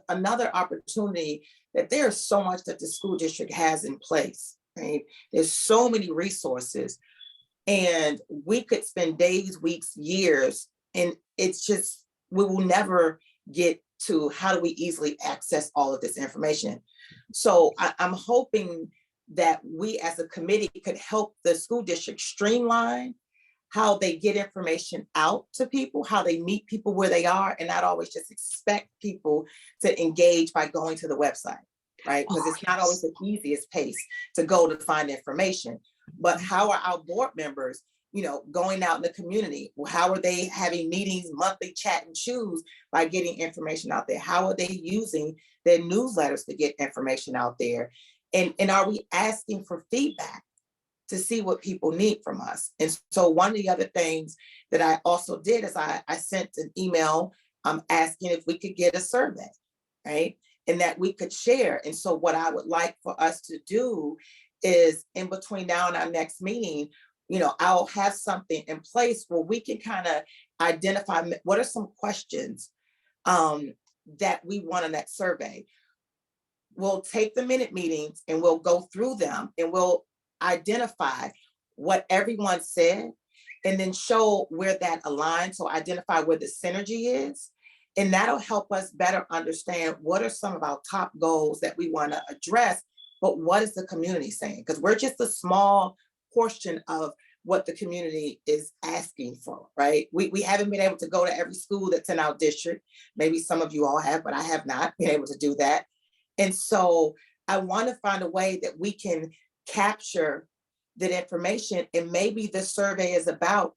Speaker 2: another opportunity that there's so much that the school district has in place, right? There's so many resources and we could spend days, weeks, years, and it's just, we will never get to how do we easily access all of this information. So I'm hoping that we as a committee could help the school district streamline how they get information out to people, how they meet people where they are, and not always just expect people to engage by going to the website, right? Because it's not always the easiest pace to go to find information. But how are our board members, going out in the community? How are they having meetings, monthly chat and choose by getting information out there? How are they using their newsletters to get information out there? And are we asking for feedback to see what people need from us? And so one of the other things that I also did is I sent an email asking if we could get a survey, right? And that we could share. And so what I would like for us to do is in between now and our next meeting, I'll have something in place where we can kind of identify what are some questions that we want in that survey. We'll take the minute meetings and we'll go through them and we'll identify what everyone said and then show where that aligns. So identify where the synergy is. And that'll help us better understand what are some of our top goals that we want to address, but what is the community saying? Because we're just a small portion of what the community is asking for, right? We haven't been able to go to every school that's in our district. Maybe some of you all have, but I have not been able to do that. And so I want to find a way that we can capture that information. And maybe the survey is about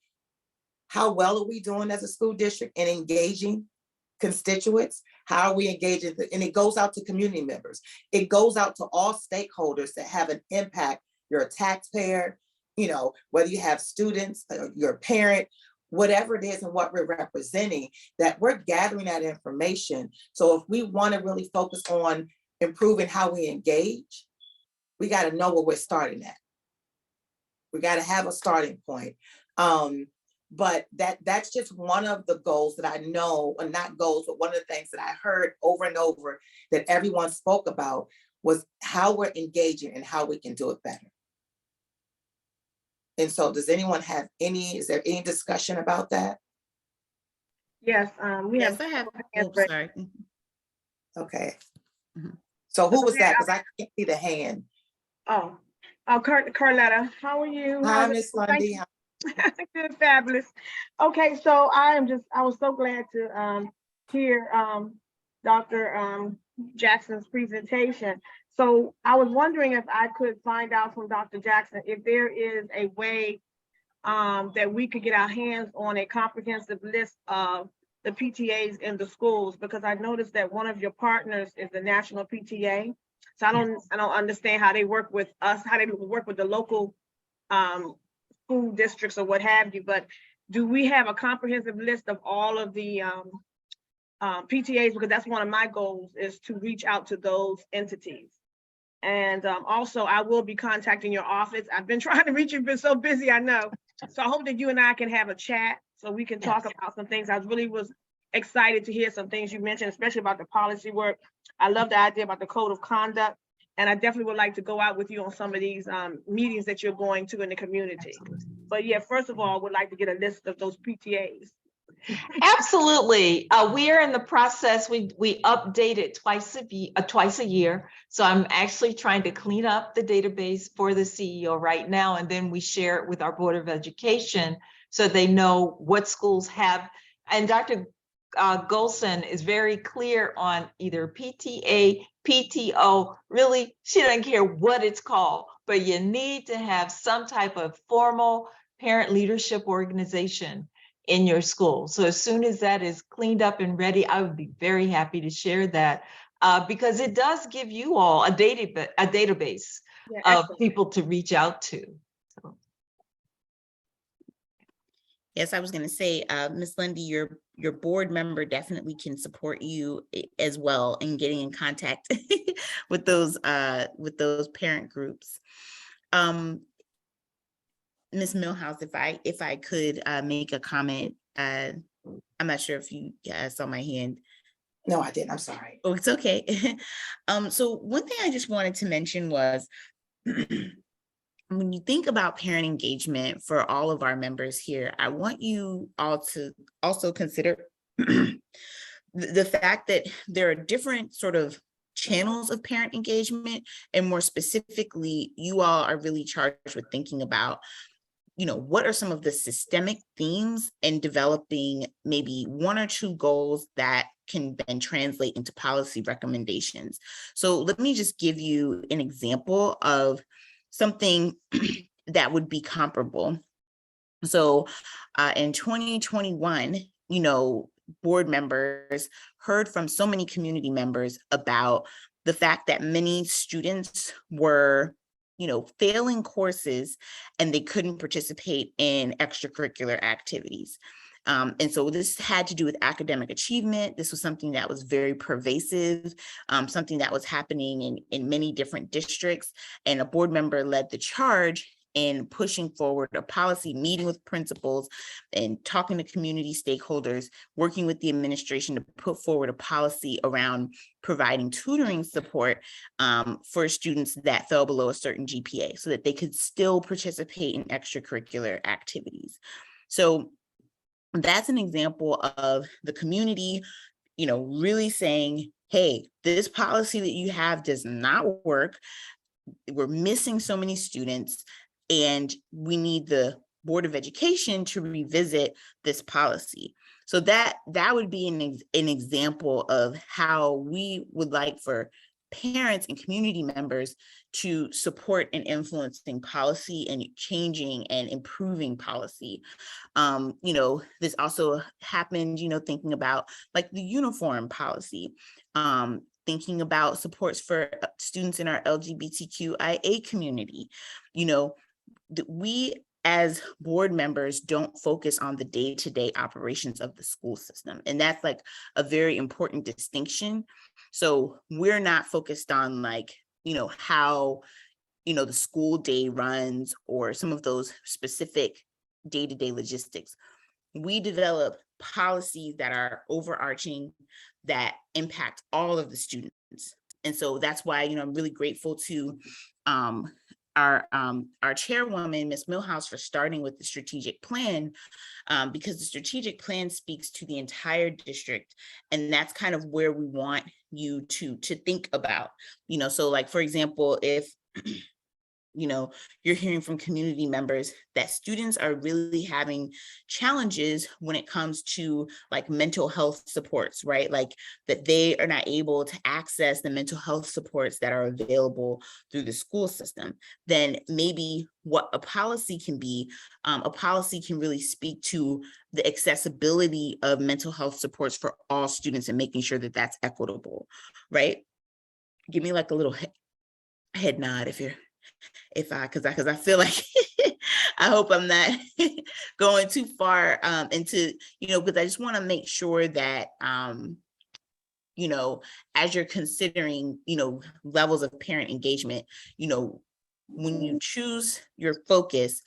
Speaker 2: how well are we doing as a school district in engaging constituents? How are we engaging? And it goes out to community members. It goes out to all stakeholders that have an impact. You're a taxpayer, whether you have students, you're a parent, whatever it is and what we're representing, that we're gathering that information. So if we want to really focus on improving how we engage, we got to know where we're starting at. We got to have a starting point. But that's just one of the goals that I know, or not goals, but one of the things that I heard over and over that everyone spoke about was how we're engaging and how we can do it better. And so does anyone have is there any discussion about that?
Speaker 6: Yes, we
Speaker 1: Yes,
Speaker 6: have.
Speaker 1: I have,
Speaker 6: hands
Speaker 1: oops,
Speaker 6: raised.
Speaker 1: sorry.
Speaker 2: Okay.
Speaker 1: Mhm.
Speaker 2: So who was that? Because I can't see the hand.
Speaker 6: Oh, Carletta, how are you?
Speaker 2: Hi,
Speaker 6: How's it-
Speaker 2: Miss
Speaker 6: Thank
Speaker 2: Lundy.
Speaker 6: Good, fabulous. Okay, so I was so glad to hear Dr. Jackson's presentation. So I was wondering if I could find out from Dr. Jackson if there is a way that we could get our hands on a comprehensive list of the PTAs in the schools, because I noticed that one of your partners is the National PTA. So I don't understand how they work with us, how they work with the local school districts or what have you, but do we have a comprehensive list of all of the PTAs? Because that's one of my goals, is to reach out to those entities. And also I will be contacting your office. I've been trying to reach you, been so busy, I know. So I hope that you and I can have a chat so we can talk about some things. I really was excited to hear some things you mentioned, especially about the policy work. I love the idea about the code of conduct. And I definitely would like to go out with you on some of these meetings that you're going to in the community. But yeah, first of all, I would like to get a list of those PTAs.
Speaker 7: Absolutely. We are in the process. We update it twice a year. So I'm actually trying to clean up the database for the CEO right now, and then we share it with our Board of Education so they know what schools have. And Dr. Golson is very clear on either PTA, PTO. Really, she doesn't care what it's called, but you need to have some type of formal parent leadership organization in your school. So as soon as that is cleaned up and ready, I would be very happy to share that because it does give you all a database of people to reach out to. So.
Speaker 1: Yes, I was going to say, Ms. Lundy, your board member definitely can support you as well in getting in contact with those parent groups. Ms. Millhouse, if I could make a comment, I'm not sure if you saw my hand.
Speaker 2: No, I didn't. I'm sorry.
Speaker 1: Oh, it's okay. So one thing I just wanted to mention was when you think about parent engagement for all of our members here, I want you all to also consider the fact that there are different sort of channels of parent engagement, and more specifically, you all are really charged with thinking about, you know, what are some of the systemic themes and developing maybe one or two goals that can then translate into policy recommendations. So let me just give you an example of something that would be comparable. So in 2021, you know, board members heard from so many community members about the fact that many students were, you know, failing courses and they couldn't participate in extracurricular activities. And so this had to do with academic achievement. This was something that was very pervasive, something that was happening in many different districts. And a board member led the charge in pushing forward a policy, meeting with principals and talking to community stakeholders, working with the administration to put forward a policy around providing tutoring support for students that fell below a certain GPA so that they could still participate in extracurricular activities. So that's an example of the community, you know, really saying, hey, this policy that you have does not work. We're missing so many students, and we need the Board of Education to revisit this policy. So that would be an example of how we would like for parents and community members to support and influencing policy and changing and improving policy. You know, this also happened, you know, thinking about like the uniform policy, thinking about supports for students in our LGBTQIA community. You know, we as board members don't focus on the day-to-day operations of the school system. And that's like a very important distinction. So we're not focused on like, you know, how, you know, the school day runs or some of those specific day-to-day logistics. We develop policies that are overarching, that impact all of the students. And so that's why, you know, I'm really grateful to our chairwoman, Ms. Millhouse, for starting with the strategic plan, because the strategic plan speaks to the entire district, and that's kind of where we want you to think about, so like, for example, if you're hearing from community members that students are really having challenges when it comes to like mental health supports, right? Like that they are not able to access the mental health supports that are available through the school system, then maybe what a policy can be, a policy can really speak to the accessibility of mental health supports for all students and making sure that that's equitable, right? Give me like a little head nod because I feel like I hope I'm not going too far into, because I just want to make sure that, as you're considering, levels of parent engagement, when you choose your focus,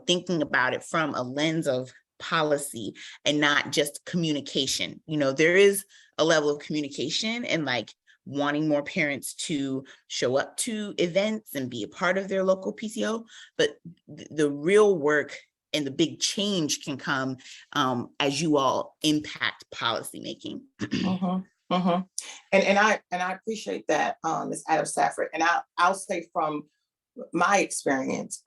Speaker 1: thinking about it from a lens of policy and not just communication. There is a level of communication and like wanting more parents to show up to events and be a part of their local PCO, but the real work and the big change can come as you all impact policymaking.
Speaker 2: And I appreciate that, Ms. Adams Stafford. And I'll say from my experience,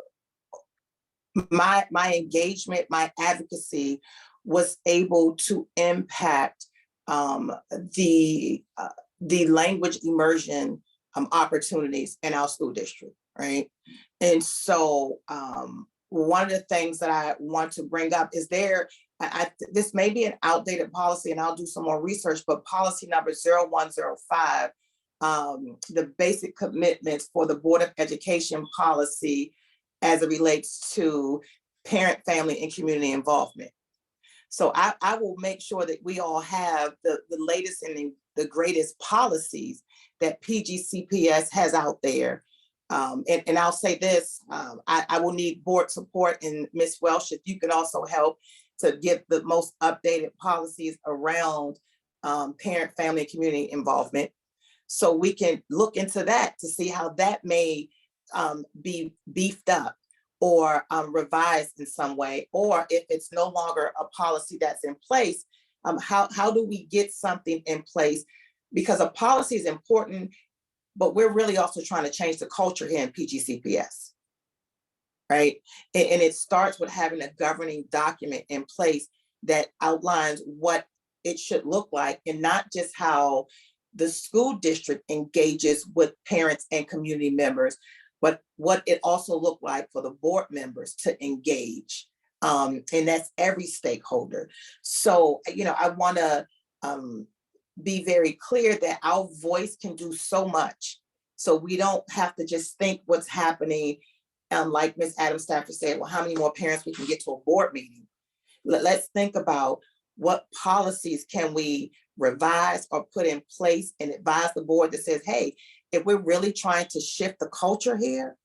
Speaker 2: my engagement, my advocacy was able to impact the language immersion opportunities in our school district, right? And so one of the things that I want to bring up is this may be an outdated policy, and I'll do some more research, but policy number 0105, the basic commitments for the Board of Education policy as it relates to parent, family, and community involvement. So I will make sure that we all have the latest and the greatest policies that PGCPS has out there. And I'll say this, I will need board support, and Ms. Welsh, if you can also help to give the most updated policies around parent, family, and community involvement. So we can look into that to see how that may be beefed up or revised in some way, or if it's no longer a policy that's in place, how do we get something in place? Because a policy is important, but we're really also trying to change the culture here in PGCPS, right? And it starts with having a governing document in place that outlines what it should look like, and not just how the school district engages with parents and community members, but what it also looked like for the board members to engage. And that's every stakeholder. So, I want to be very clear that our voice can do so much. So we don't have to just think what's happening. Like Ms. Adams Stafford said, well, how many more parents we can get to a board meeting? Let's think about what policies can we revise or put in place and advise the board that says, hey, if we're really trying to shift the culture here,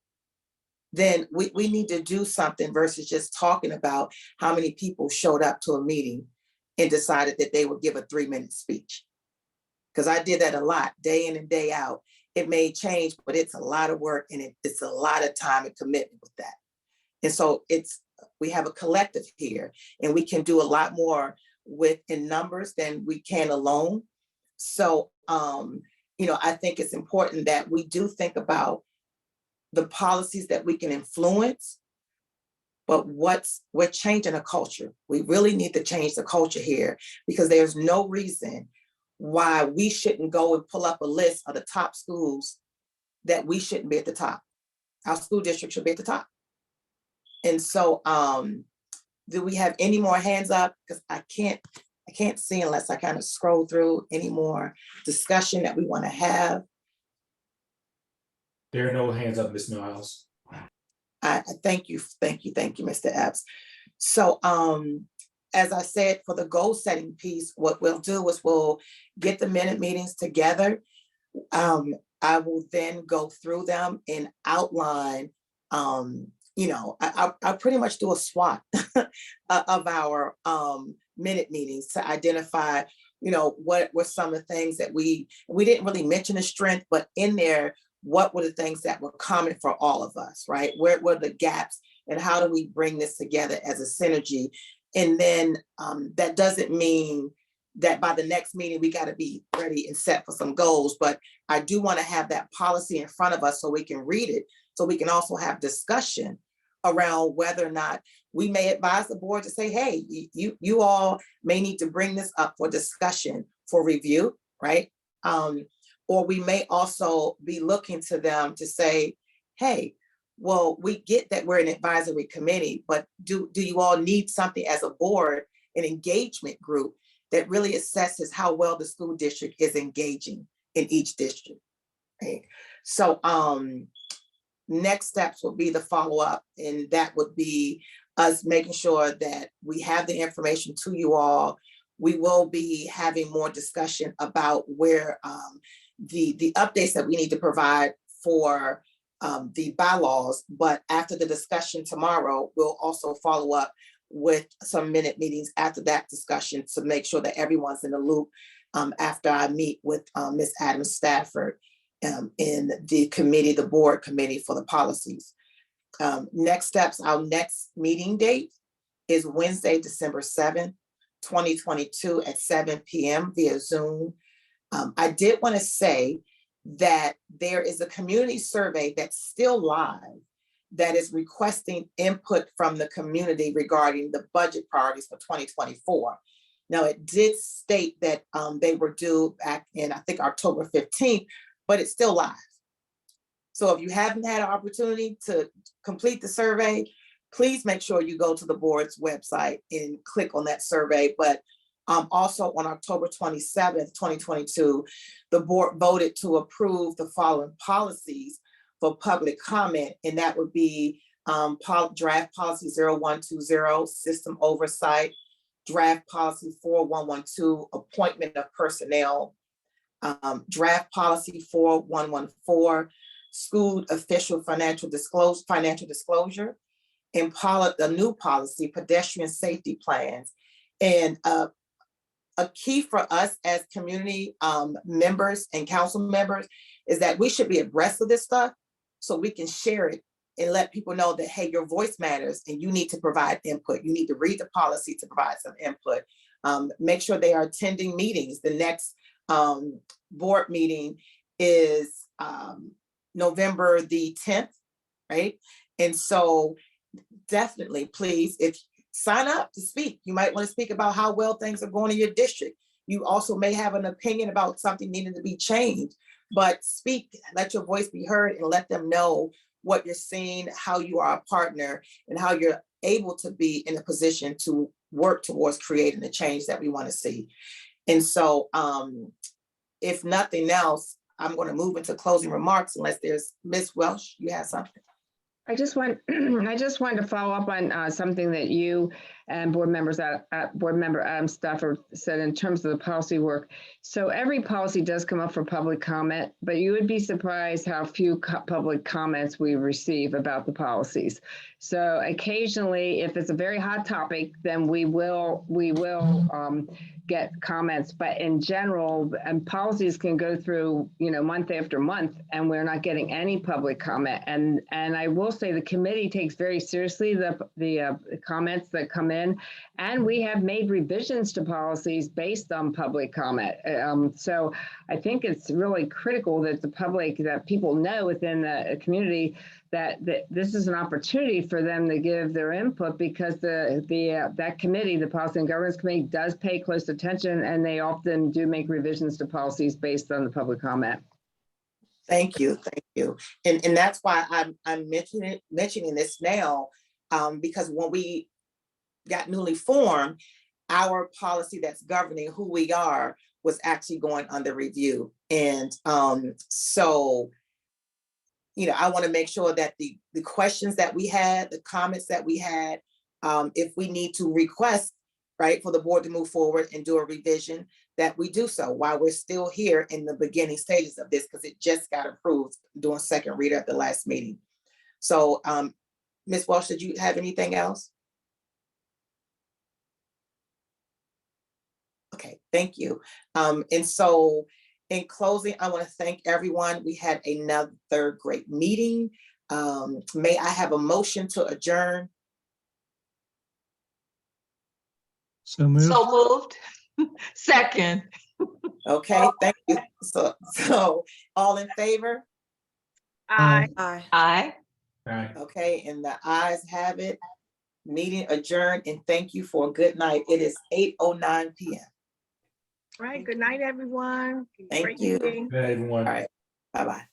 Speaker 2: then we need to do something versus just talking about how many people showed up to a meeting and decided that they would give a 3-minute speech. Because I did that a lot, day in and day out. It may change, but it's a lot of work, and it's a lot of time and commitment with that. And so we have a collective here, and we can do a lot more in numbers than we can alone. So, I think it's important that we do think about the policies that we can influence, but we're changing a culture. We really need to change the culture here, because there's no reason why we shouldn't go and pull up a list of the top schools that we shouldn't be at the top. Our school district should be at the top. And so, do we have any more hands up? Because I can't see unless I kind of scroll through any more discussion that we want to have.
Speaker 3: There are no hands up, Ms. Millhouse.
Speaker 2: I thank you, Mr. Epps. So, as I said, for the goal setting piece, what we'll do is we'll get the minute meetings together. I will then go through them and outline, I'll pretty much do a SWOT of our minute meetings to identify, what were some of the things that we didn't really mention the strength, but in there, what were the things that were common for all of us, right? Where were the gaps and how do we bring this together as a synergy? And then that doesn't mean that by the next meeting, we got to be ready and set for some goals, but I do want to have that policy in front of us so we can read it, so we can also have discussion around whether or not we may advise the board to say, hey, you all may need to bring this up for discussion, for review, right? Or we may also be looking to them to say, hey, well, we get that we're an advisory committee, but do you all need something as a board, an engagement group that really assesses how well the school district is engaging in each district, right? So next steps will be the follow-up, and that would be us making sure that we have the information to you all. We will be having more discussion about where the updates that we need to provide for the bylaws, but after the discussion tomorrow, we'll also follow up with some minute meetings after that discussion to make sure that everyone's in the loop after I meet with Ms. Adams Stafford in the committee, the board committee for the policies. Next steps, our next meeting date is Wednesday, December 7th, 2022 at 7 p.m. via Zoom. I did want to say that there is a community survey that's still live that is requesting input from the community regarding the budget priorities for 2024. Now, it did state that they were due back in, I think, October 15th, but it's still live. So if you haven't had an opportunity to complete the survey, please make sure you go to the board's website and click on that survey. But also on October 27th, 2022, the board voted to approve the following policies for public comment, and that would be draft policy 0120, system oversight, draft policy 4112, appointment of personnel, draft policy 4114, school official financial disclosure, and the new policy, pedestrian safety plans. And a key for us as community members and council members is that we should be abreast of this stuff so we can share it and let people know that, hey, your voice matters and you need to provide input. You need to read the policy to provide some input. Make sure they are attending meetings. The next board meeting is November the 10th, right? And so definitely, please, if sign up to speak. You might want to speak about how well things are going in your district. You also may have an opinion about something needing to be changed, but speak, let your voice be heard, and let them know what you're seeing, how you are a partner, and how you're able to be in a position to work towards creating the change that we want to see. And so if nothing else, I'm going to move into closing remarks unless there's Ms. Welsh, you have something.
Speaker 5: I just wanted to follow up on something that you and board member Adam Stafford said in terms of the policy work. So every policy does come up for public comment, but you would be surprised how few public comments we receive about the policies. So occasionally, if it's a very hot topic, then we will get comments. But in general, and policies can go through, month after month, and we're not getting any public comment. And I will say the committee takes very seriously the comments that come in, and we have made revisions to policies based on public comment. So I think it's really critical that that people know within the community that this is an opportunity for them to give their input, because that committee, the Policy and Governance Committee, does pay close attention, and they often do make revisions to policies based on the public comment.
Speaker 2: Thank you, and that's why I'm mentioning this now, because when we got newly formed, our policy that's governing who we are was actually going under review, and so. I want to make sure that the questions that we had, the comments that we had, if we need to request, right, for the board to move forward and do a revision, that we do so while we're still here in the beginning stages of this, because it just got approved during second reader at the last meeting. So, Ms. Walsh, did you have anything else? Okay, thank you. And so in closing, I want to thank everyone. We had another great meeting. May I have a motion to adjourn?
Speaker 11: So moved.
Speaker 7: So moved. Second.
Speaker 2: Okay, thank you. So all in favor?
Speaker 6: Aye.
Speaker 4: Aye.
Speaker 7: Aye.
Speaker 3: All right.
Speaker 2: Okay, and the ayes have it. Meeting adjourned, and thank you for a good night. It is 8:09 p.m.
Speaker 6: Right, good night, everyone.
Speaker 2: Thank
Speaker 6: Great
Speaker 2: you.
Speaker 6: meeting.
Speaker 3: Good night, everyone.
Speaker 2: All right, bye-bye.